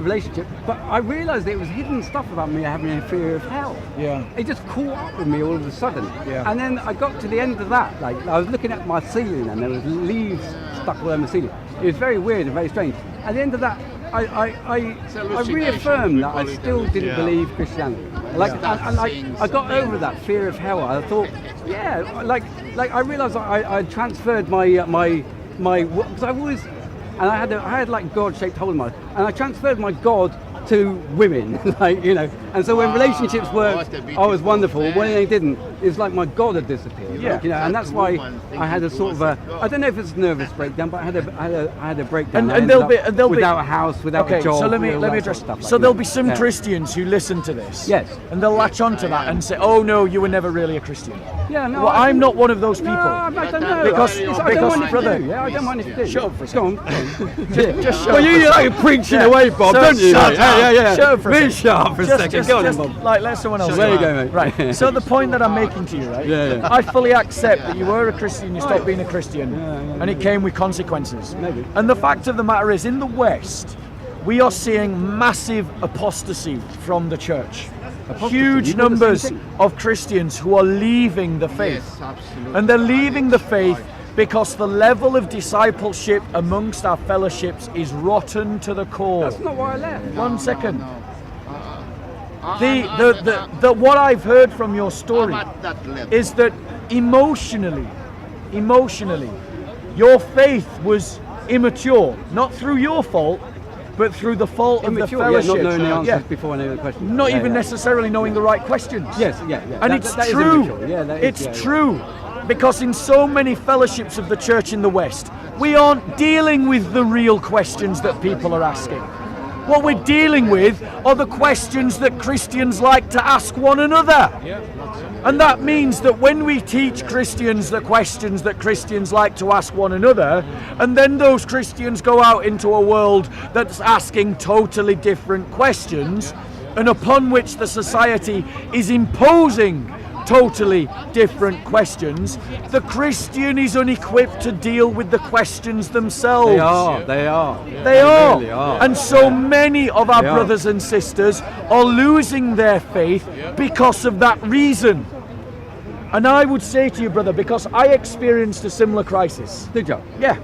relationship, but I realised it was hidden stuff about me having a fear of hell. Yeah. It just caught up with me all of a sudden. Yeah. And then I got to the end of that, like I was looking at my ceiling and there was leaves stuck all over the ceiling. It was very weird and very strange. At the end of that, I reaffirmed that I still didn't believe Christianity. I got over that fear of hell. I thought, I realised I transferred my because I've always, and I had like God-shaped hole in my, and I transferred my God to women, and so when relationships worked, I was wonderful. When they didn't, it's like my God had disappeared. And that's why I had a sort of a, I don't know if it's a nervous breakdown, but I had a breakdown. And there'll be without a house, without a job. So let me address stuff. So there'll be some Christians who listen to this. Yes. And they'll latch onto that and say, "Oh no, you were never really a Christian." Yeah, no. Well, I'm not one of those people. No, I don't know. Because I don't mind if brother, you do. Yeah, I don't mind if you do. Shut up for a second. Go on. Just shut Well, up. you like preaching away, Bob, don't you? Shut up. Yeah. Shut up for a second. Shut up for a second. Go on, Bob. Like, let someone else. There you go, mate. Right. So the point that I'm making to you, right? Yeah. I fully accept that you were a Christian, you stopped being a Christian, and it came with consequences. Maybe. And the fact of the matter is, in the West, we are seeing massive apostasy from the church. Apostasy. huge You do the same numbers thing. of Christians who are leaving the faith. Yes, absolutely. And they're leaving the faith because the level of discipleship amongst our fellowships is rotten to the core. That's not why I left. One second. I'm What I've heard from your story at that level. is that emotionally, your faith was immature, not through your fault, but through the fault Immature, of the fellowship. not knowing the answers Yeah. before I know the question. Not Yeah, even yeah. necessarily knowing the right questions. Yes, yeah. And That- it's that is true. immature. Yeah, that is, It's yeah. true. Because in so many fellowships of the church in the West, we aren't dealing with the real questions that people are asking. What we're dealing with are the questions that Christians like to ask one another. And that means that when we teach Christians the questions that Christians like to ask one another, and then those Christians go out into a world that's asking totally different questions, and upon which the society is imposing totally different questions, the Christian is unequipped to deal with the questions themselves. They are. They are. really are. And so many of our They are. brothers and sisters are losing their faith because of that reason. And I would say to you, brother, because I experienced a similar crisis. Did you? Yeah,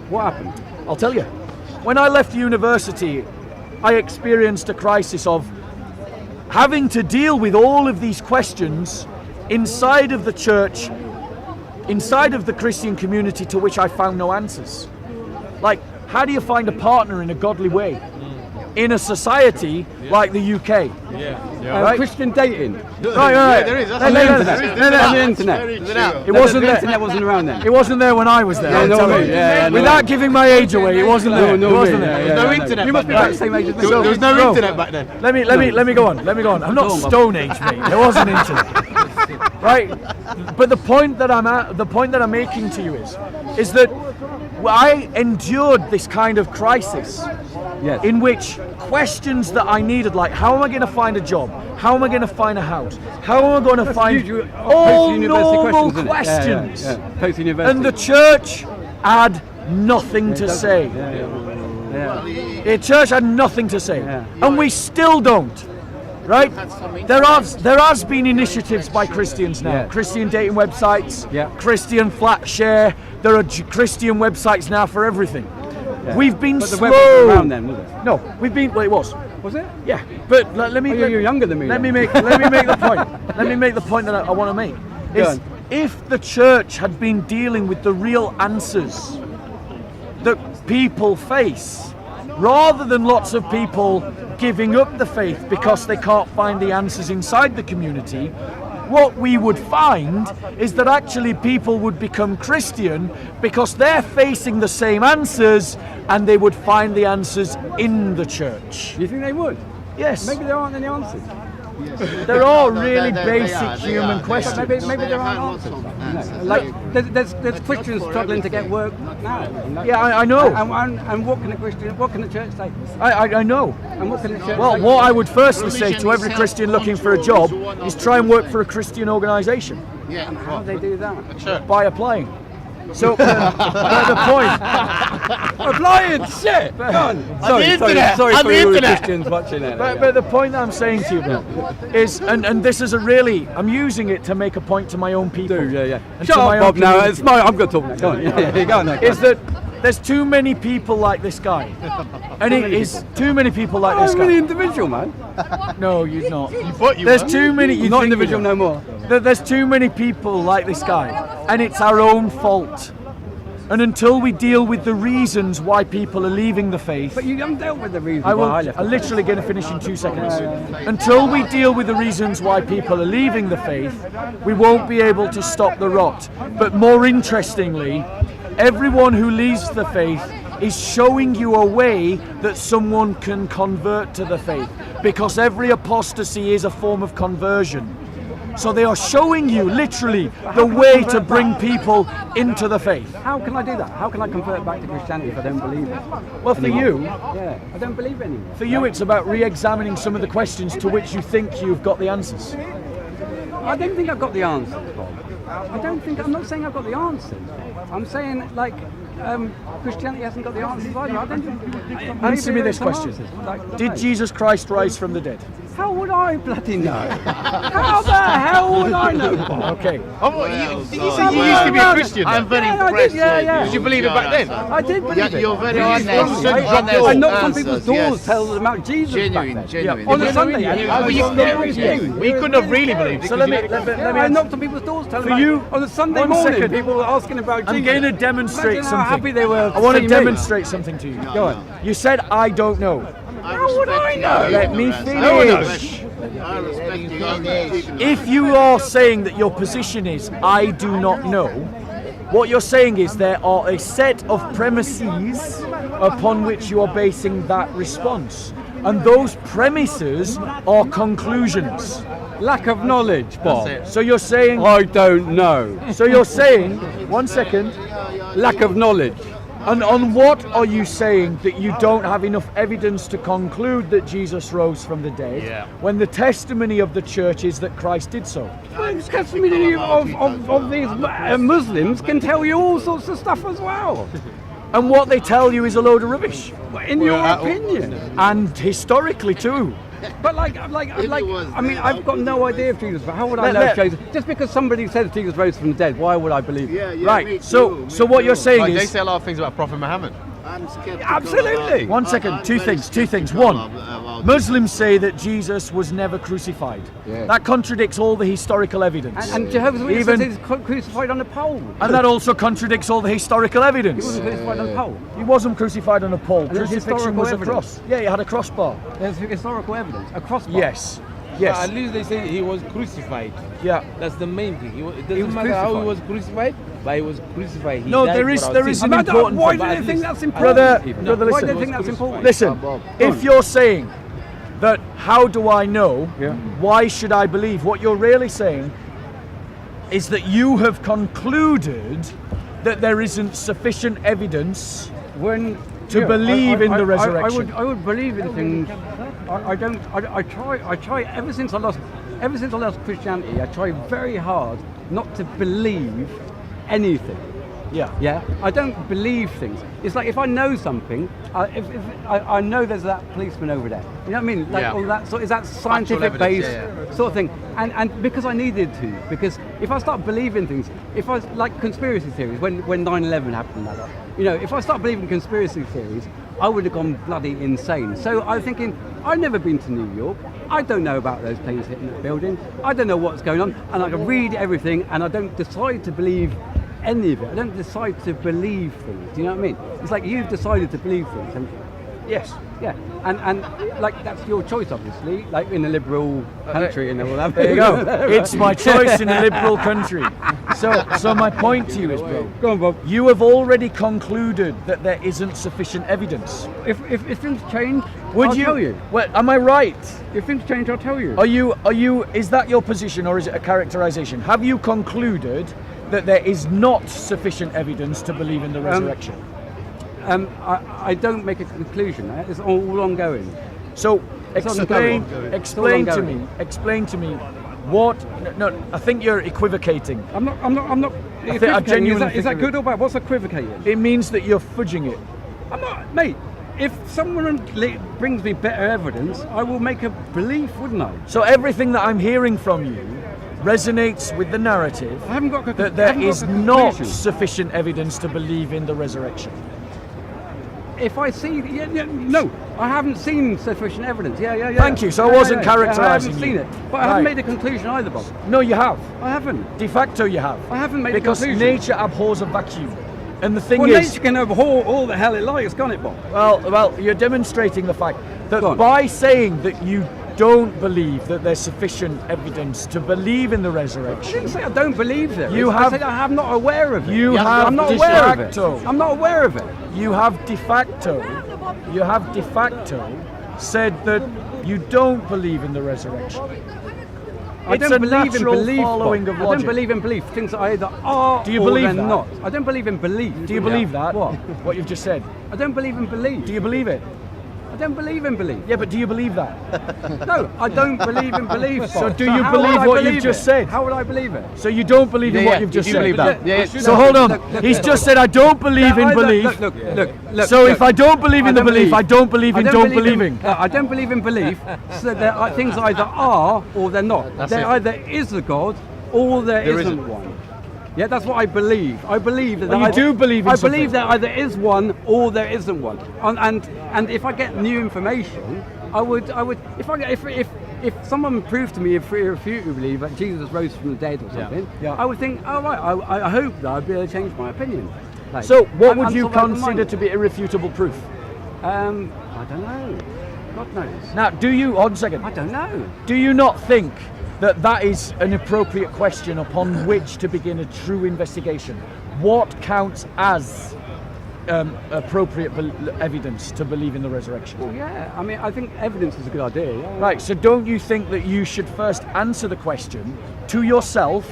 What happened? I'll tell you. When I left university, I experienced a crisis of having to deal with all of these questions inside of the church, inside of the Christian community, to which I found no answers. Like, how do you find a partner in a godly way in a society like the UK? Right? Christian dating. Right. Yeah, there is. That's On the there internet. is. On the internet. It wasn't The there. internet wasn't around then. It wasn't there when I was there. Yeah, I'll no tell way. you. Yeah, no Without way. giving my age away, it wasn't there. It wasn't there. yeah, no yeah, internet You must be back about the same age as me. There was no Bro. internet back then. Let me go on. I'm not Go on, Stone Age, mate. There wasn't internet. Right? But the point that I'm making to you is that I endured this kind of crisis Yes. in which questions that I needed, like how am I going to find a job? How am I going to find a house? How am I going to find Usually all post-university normal isn't it? questions? Yeah, yeah. Post-university. And the church had nothing to say. Yeah. The church had nothing to say, Yeah. and we still don't. Right? There has been initiatives by Christians now. Yeah. Christian dating websites, Yeah. Christian flat share. There are Christian websites now for everything. Yeah. We've been But the slow. web wasn't around then, was it? No, we've been. Well, it was. Was it? Yeah, but let me. Oh, you're younger than me Let then. me make the point. Let me make the point that I want to make. Go Is on. if the church had been dealing with the real answers that people face, rather than lots of people giving up the faith because they can't find the answers inside the community, what we would find is that actually people would become Christian because they're facing the same answers, and they would find the answers in the church. You think they would? Yes, Maybe there aren't any answers. there are No, really they basic are, they human are. questions. Maybe there aren't lots answers. of No. answers. Like there's Christians struggling to get work now. you know? Yeah, I know. And what can the church say? I know. And what can the church Well, say? what I would firstly say to every Christian looking for a job is try and work for a Christian organisation Yeah. How do they do that? by applying. So, the point. Applying shit. Go on. Sorry internet, for on the all the internet. Christians watching it. But the point that I'm saying to you, Bill, is, and this is a really, I'm using it to make a point to my own people. Yeah. And Shut to my up, own Bob. Now community. it's my. I'm going to talk now. Go on. Yeah, go on. Now, Is that there's too many people like this guy, and it is too many people like this I'm really guy. individual, man. No, you're not. But you There's were. too many. You Not think individual you no more. There's too many people like this guy, and it's our own fault. And until we deal with the reasons why people are leaving the faith, But you haven't dealt with the reason I will. why I left. I'm literally going to finish in 2 seconds. Until we deal with the reasons why people are leaving the faith, we won't be able to stop the rot. But more interestingly, everyone who leaves the faith is showing you a way that someone can convert to the faith, because every apostasy is a form of conversion. So they are showing you literally the way to bring people into the faith. How can I do that? How can I convert back to Christianity if I don't believe it? Well, for you, Yeah, I don't believe it anymore. For you, it's about re-examining some of the questions to which you think you've got the answers. I don't think I've got the answers, Bob. I'm not saying I've got the answers. I'm saying, like, Christianity hasn't got the answers either. I don't think. Answer me maybe this there's some question. answers. Like, Did Jesus Christ rise from the dead? How would I bloody know? How the hell would I know, Bob? Okay. Oh, did you say you used to be a Christian? I'm very Yeah, I impressed. did, yeah. Did you believe it back then? I did believe it. You're very honest. I knocked on people's doors, Yes. tell them about Jesus Genuine, back then. genuine. On a Sunday. We couldn't have really believed it. So let me I knocked on people's doors, telling For them you, on a Sunday one morning. second. People were asking about Jesus. I'm going to demonstrate Imagine how something. happy they were. I want to see me. demonstrate something to you. Go on. You said I don't know. How would I know? Let me finish. I respect you. If you are saying that your position is I do not know, what you're saying is there are a set of premises upon which you are basing that response. And those premises are conclusions. Lack of knowledge, Bob. So you're saying, I don't know. so you're saying, 1 second, Lack of knowledge. and on what are you saying that you don't have enough evidence to conclude that Jesus rose from the dead when the testimony of the church is that Christ did so? The testimony of these Muslims can tell you all sorts of stuff as well. And what they tell you is a load of rubbish. In your opinion. And historically too. But I mean, I've got no idea if Jesus. But how would I know if Jesus? Just because somebody says Jesus rose from the dead, why would I believe it? Right, so what you're saying They is... say a lot of things about Prophet Muhammad. I'm skeptical. Absolutely. about- 1 second, two I'm very things. skeptical One, about Muslims say that Jesus was never crucified. That contradicts all the historical evidence. And Jehovah's Witnesses Even- is crucified on a pole. And that also contradicts all the historical He evidence. wasn't crucified on a pole. He wasn't crucified on a pole. And there's Crucifixion historical was a evidence. cross. Yeah, he had a crossbar. There's historical evidence. A crossbar. Yes. At Yes. least they say he was crucified. Yeah. That's the main thing. It He doesn't was matter how he crucified. was crucified, but he was crucified. He No, died there for is our there sins. is an I don't- important why thing. do they think that's important? Brother, even? brother, Why listen. do they think that's important? Listen, if you're saying that how do I know, Yeah. why should I believe? What you're really saying is that you have concluded that there isn't sufficient evidence When to believe in the resurrection. I would believe in things. I try ever since I lost Christianity. I try very hard not to believe anything. Yeah. Yeah, I don't believe things. It's like if I know something, if I know there's that policeman over there. You know what I mean? Like all that sort. Is that scientific evidence, based sort of thing? And because I needed to, because if I start believing things, if I like conspiracy theories, when 9/11 happened, like that, you know, if I start believing conspiracy theories, I would have gone bloody insane. So I'm thinking, I've never been to New York. I don't know about those planes hitting the building. I don't know what's going on, and I can read everything, and I don't decide to believe any of it. I don't decide to believe things. Do you know what I mean? It's like you've decided to believe things, haven't you? Yes. Yeah, and like that's your choice, obviously. Like in a liberal country and all that. There you go. It's my choice in a liberal country. So my point to you is, bro, Go on, Bob. you have already concluded that there isn't sufficient evidence. If things change, Would I'll you? tell you. Well, am I right? If things change, I'll tell you. Are you? Is that your position, or is it a characterization? Have you concluded that there is not sufficient evidence to believe in the resurrection? I don't make a conclusion. It's all ongoing. So It's explain ongoing. explain to me what. No, I think you're equivocating. I'm not. I genuinely Is that think good or bad? What's equivocating? It means that you're fudging it. I'm not, mate. If someone brings me better evidence, I will make a belief, wouldn't I? So everything that I'm hearing from you resonates with the narrative I haven't got that there is not sufficient evidence to believe in the resurrection. If I see, no, I haven't seen sufficient evidence. Yeah. Thank you. So I wasn't characterising I haven't seen you. it, but I haven't Right. made a conclusion either, Bob. No, you have. I haven't. De facto, you have. I haven't made Because a conclusion. nature abhors a vacuum. And the thing Well, is, nature can abhor all the hell it likes, can't it, Bob? well, you're demonstrating the fact that Go on. by saying that you don't believe that there's sufficient evidence to believe in the I resurrection, didn't say I don't believe there. You I have- said I'm not aware of it. you have I'm not de aware of facto. it. I'm not aware of it. you have de facto said that you don't believe in the resurrection. I It's don't a believe in natural belief. following Bob. of I don't logic. believe in belief. Things that either are Do you or believe they're that? not. I don't believe in belief. Do you believe that? What? What you've just said? I don't believe in belief. Do you believe it? I don't believe in belief. Yeah, but do you believe that? No, I don't believe in belief. So do you how believe would I what you've believe just it? said? How would I believe it? So you don't believe in what you've just you said? believe that. Yeah, So hold on. He's just said, I don't believe in Look, belief. Look, So if I don't believe in the belief, I don't believe in don't believing. I don't believe in belief. So there are things either are or they're not. There either is a God or there isn't one. Yeah, that's what I believe. I believe that Well, you do believe in I something. believe there either is one or there isn't one. And if I get new information, I would if someone proved to me irrefutably that Jesus rose from the dead or something, Yeah. I would think, oh right, I hope that I'd be able to change my opinion. Like, So what I'm would you sort of consider open-minded. to be irrefutable proof? I don't know. God knows. Now, do you, hold on a second, I don't know. do you not think that that is an appropriate question upon which to begin a true investigation? What counts as appropriate evidence to believe in the resurrection? Well, yeah. I mean, I think evidence is a good idea. Yeah. Right, so don't you think that you should first answer the question to yourself,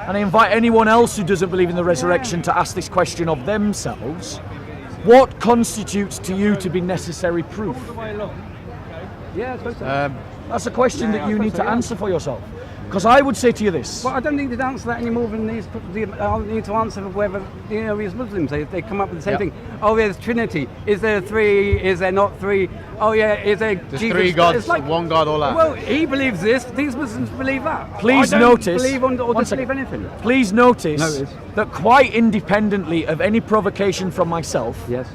and I invite anyone else who doesn't believe in the resurrection to ask this question of themselves, what constitutes to you to be necessary proof? Yeah, I suppose so. That's a question Yeah, that I you suppose need so, to yeah. answer for yourself. Because I would say to you this. Well, I don't need to answer that any more than I need to answer whether these Muslims they come up with the same thing. Oh, there's Trinity. Is there three? Is there not three? Oh yeah, is there There's Jesus? three gods, It's like, one God, all that. well, he believes this. These Muslims believe that. Please I don't notice. believe or one disbelieve second. anything. Please notice Notice. that quite independently of any provocation from myself, Yes.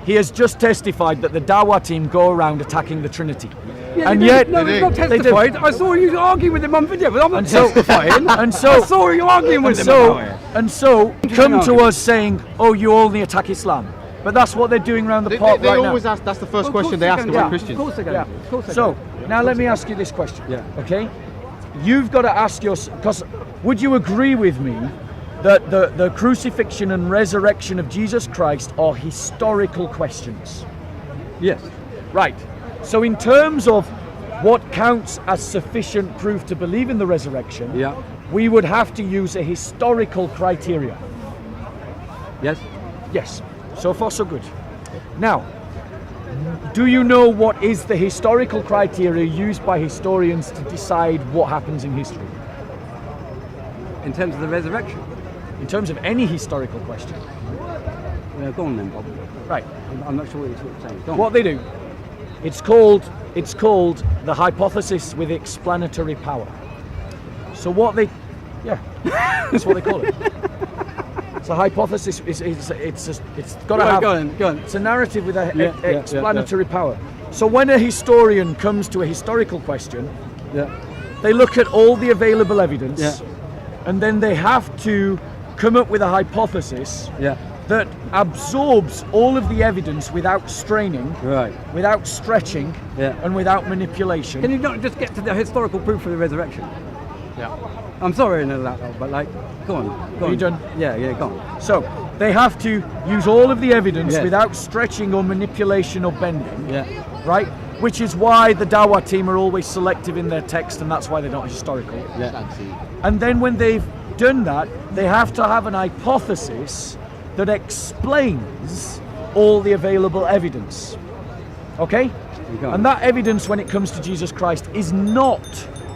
he has just testified that the Dawa team go around attacking the Trinity. Yeah, And they do. yet, no, it's not they do. testified. I saw you arguing with him on video, but I'm not And so- testifying. and so- I saw you arguing with him about it. And so, come to argument. us saying, "Oh, you only attack Islam," but that's what they're doing around the They park right always now. ask. That's the first Well, of question course they ask can, about yeah. Christians. Of course they can. Yeah. Of course they So can. now let me ask you this question. Yeah. Okay. You've got to ask yourself, because would you agree with me that the crucifixion and resurrection of Jesus Christ are historical questions? Yes. Right. So in terms of what counts as sufficient proof to believe in the resurrection, Yeah. we would have to use a historical criteria. Yes. Yes. So far, so good. Now, do you know what is the historical criteria used by historians to decide what happens in history? In terms of the resurrection. In terms of any historical question. Go on then, Bob. Right. I'm not sure what you're saying. Go on. What they do, it's called the hypothesis with explanatory power. So what they, yeah, that's what they call it. It's a hypothesis. It's got to have. Go on. It's a narrative with a Yeah, yeah, explanatory power. So when a historian comes to a historical question, Yeah. they look at all the available evidence, Yeah. and then they have to come up with a hypothesis Yeah. that absorbs all of the evidence without straining, Right. without stretching, Yeah. and without manipulation. Can you not just get to the historical proof of the resurrection? Yeah. I'm sorry, no, that, but like, go on. Go Are you on. done? Yeah, go on. So they have to use all of the evidence Yes. without stretching or manipulation or bending, Yeah. right? Which is why the Dawa team are always selective in their text, and that's why they're not historical. Yeah. And then when they've done that, they have to have an hypothesis that explains all the available evidence. Okay? go on. And that evidence when it comes to Jesus Christ is not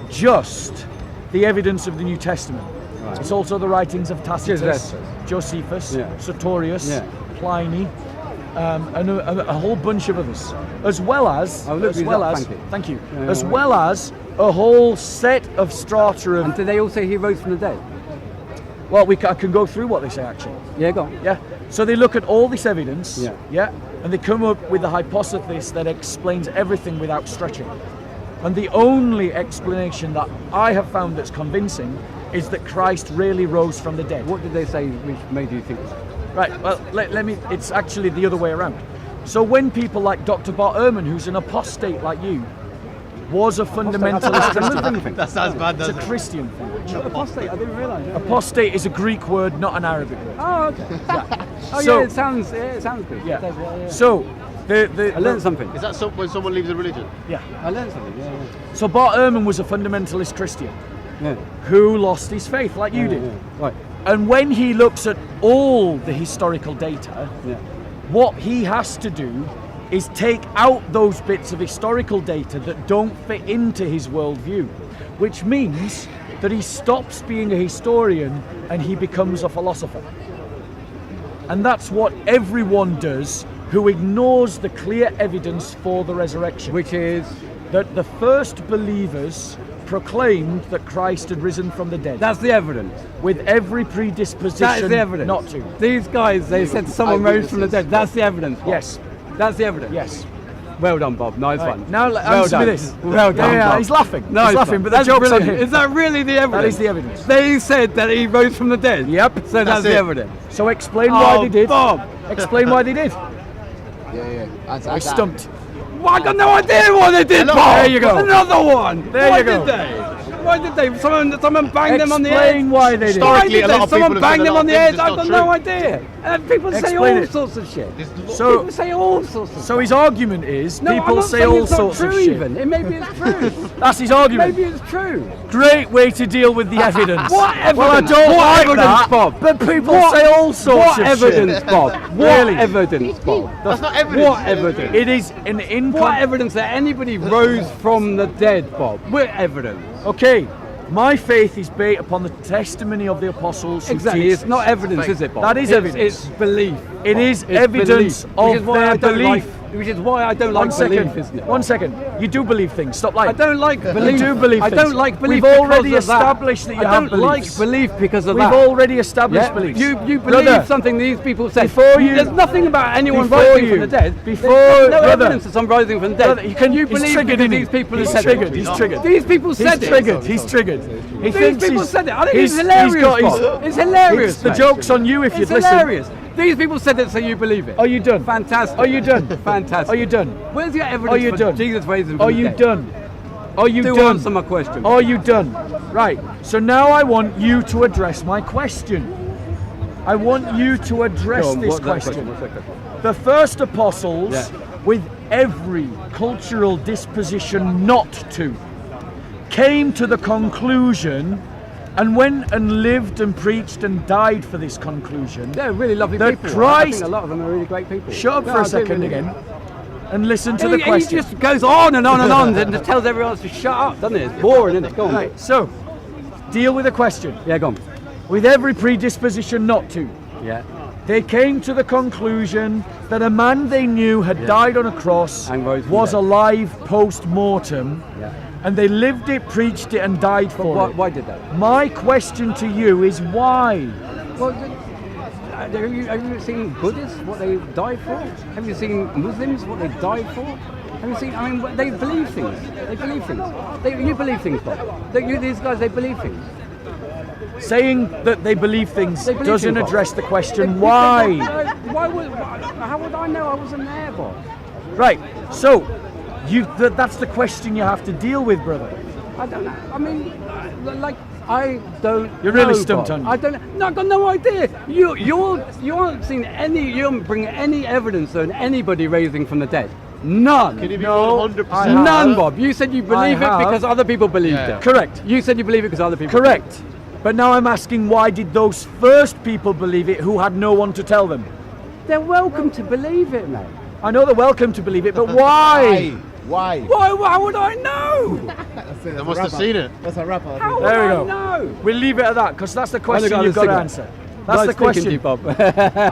just the evidence of the New Testament. Right. It's also the writings of Tacitus, Josephus. Josephus, Yeah. Sartorius, Yeah. Pliny, and a whole bunch of others, as well as, I'll look these up, thank you. Yeah, as right. well as a whole set of strata of. And do they all say he rose from the dead? Well, I can go through what they say actually. Yeah, go on. Yeah. So they look at all this evidence. Yeah. Yeah. And they come up with a hypothesis that explains everything without stretching. And the only explanation that I have found that's convincing is that Christ really rose from the dead. What did they say which made you think that? Right. Well, let me. It's actually the other way around. So when people like Dr. Bart Ehrman, who's an apostate like you, was a fundamentalist Christian. That sounds bad, It's a doesn't it? Christian thing. Apostate, I didn't realise. Yeah. Apostate is a Greek word, not an Arabic word. Oh, okay. Oh, So- yeah, it sounds good. Yeah. It does, yeah. So the I learned something. Is that when someone leaves a religion? Yeah. I learned something. Yeah. So Bart Ehrman was a fundamentalist Christian Yeah. who lost his faith, like you Yeah, did. yeah. Right. And when he looks at all the historical data, Yeah. what he has to do is take out those bits of historical data that don't fit into his worldview, which means that he stops being a historian and he becomes a philosopher. And that's what everyone does who ignores the clear evidence for the resurrection. Which is? That the first believers proclaimed that Christ had risen from the dead. That's the evidence. With every predisposition That is the evidence. not to. These guys, they said someone rose from the dead. That's the evidence, Bob. Yes. That's the evidence. Yes. Well done, Bob. Nice Right, one. now well answer me done. this. Well done, Yeah, Bob. he's laughing. Nice He's laughing, one. but the That's joke's on brilliant. him. Is that really the evidence? That is the evidence. They said that he rose from the dead. Yep. So that's the it. evidence. So explain why they did. Bob. Explain why they did. Yeah. We're stumped. Well, I got no idea what they did, Hello. Bob. There you go. Another one. There Why you go. did they? Why did they? Someone banged them on the Explain head. why they did. Why Historically, did a they? lot of Someone people have banged said them a on the lot of head. things I've that's got not no true. idea. And people say Explain all it. sorts of shit. So, People say all sorts of so his argument is No, I'm people not say saying all it's not sorts of true shit. even. It maybe it's true. That's his argument. Maybe it's true. Great way to deal with the evidence. What evidence? Well, I don't What like evidence, that, Bob? but people What- say all sorts What of evidence, shit. Bob? What Really? evidence, Bob? That's not evidence. What evidence? It is an What evidence that anybody rose from the dead, Bob? What evidence? Okay, my faith is based upon the testimony of the apostles. Who Exactly. teach It's not this. evidence, is it, Bob? That is It's- evidence. It's belief. It Bob. is It's evidence belief. of Which is why their I don't belief. Which is why I don't like One second. belief, isn't it? One second. You do believe things. Stop lying. I don't like belief. You do believe I things. don't like belief. We've already because of that. established that you I have don't like beliefs. belief because of We've that. already established Yeah, beliefs. you believe Brother, something these people said. Before you- There's nothing about anyone before rising you- from the dead. before- There's no brother, evidence of someone rising from the dead. brother, you can- he's believe triggered, because isn't he? these people He's have said triggered, it. he's triggered. These people He's said it. triggered. He's triggered. He These thinks people he's, said it. I think he's, it's hilarious. He's got his, Bob. It's hilarious. The mate. joke's on you if It's you'd listen. hilarious. These people said it, so you believe it. Are you done? Fantastic. Are you done? Fantastic. Are you done? Where's your evidence Are you for done? Jesus raising from Are the you dead? done? Are you Do done? answer my question. Are you done? Right. So now I want you to address my question. I want you to address Go on, this what's that question. What's that question? The first apostles, Yeah. with every cultural disposition not to, came to the conclusion and went and lived and preached and died for this conclusion. They're really lovely That people. I Christ- think a lot of them are really great people. Shut up No, for I a do second really. again and listen to the He question. just goes on and on and on and just tells everyone else to shut up, doesn't it? It's boring, isn't it? Go on. Right, so deal with the question. Yeah, go on. With every predisposition not to, Yeah. they came to the conclusion that a man they knew had died on a cross, And rose from was the dead. alive post-mortem, Yeah. and they lived it, preached it, and died for Why, it. why did they? My question to you is why? Well, have you seen Buddhists, what they died for? Have you seen Muslims, what they died for? Have you seen, I mean, they believe things. They believe things. You believe things, Bob. These guys, they believe things. Saying that they believe things They believe doesn't things, Bob. address the question They- why. How would I know I wasn't there, Bob? Right, so that's the question you have to deal with, brother. I don't know. I mean, I don't. You're really know, stumped, Bob. aren't you? I don't. No, I've got no idea. You haven't seen any. You haven't bring any evidence on anybody raising from the dead. None. Can you be No, 100%? I have. None, Bob. You said you believe it have. because other people believed Yeah. it. Correct. You said you believe it because other people. Correct. But now I'm asking, why did those first people believe it who had no one to tell them? They're welcome to believe it, mate. I know they're welcome to believe it, but why? Why? Why would I know? They must have seen it. That's a rapper. How There we would I go. know? We'll leave it at that, because that's the question got a you've got to cigarette. answer. That's Nice the speaking question. to you, Bob.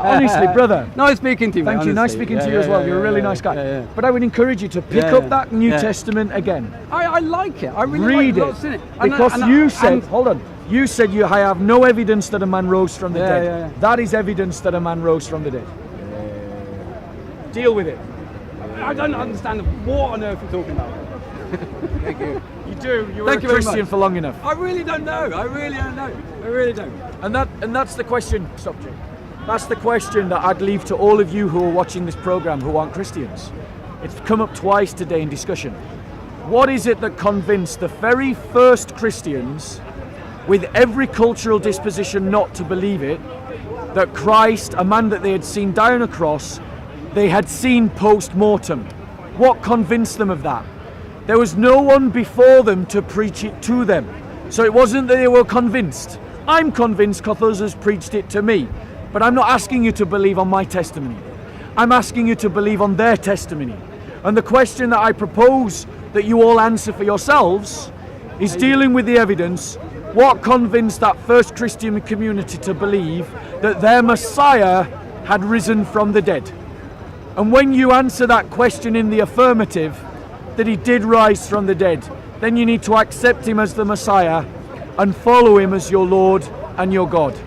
Honestly, brother. Nice speaking to you. Thank mate, you. Nice honestly. speaking to Yeah, you as well. yeah, You're a yeah, really yeah, nice guy. yeah, yeah. But I would encourage you to pick Yeah, up yeah. that New Yeah. Testament again. I like it. I really Read like it. lots in it. And Because and you said, and- hold on, you said I have no evidence that a man rose from the Yeah, dead. yeah, yeah. That is evidence that a man rose from the dead. Deal with it. I don't understand what on earth you're talking about. Thank you. You do. You were Thank a you very Christian much. for long enough. I really don't know. I really don't know. I really don't. And that's the question. Stop, Jim. That's the question that I'd leave to all of you who are watching this program who aren't Christians. It's come up twice today in discussion. What is it that convinced the very first Christians, with every cultural disposition not to believe it, that Christ, a man that they had seen die on a cross, they had seen post-mortem? What convinced them of that? There was no one before them to preach it to them. So it wasn't that they were convinced. I'm convinced because others preached it to me. But I'm not asking you to believe on my testimony. I'm asking you to believe on their testimony. And the question that I propose that you all answer for yourselves is dealing with the evidence. What convinced that first Christian community to believe that their Messiah had risen from the dead? And when you answer that question in the affirmative, that he did rise from the dead, then you need to accept him as the Messiah and follow him as your Lord and your God.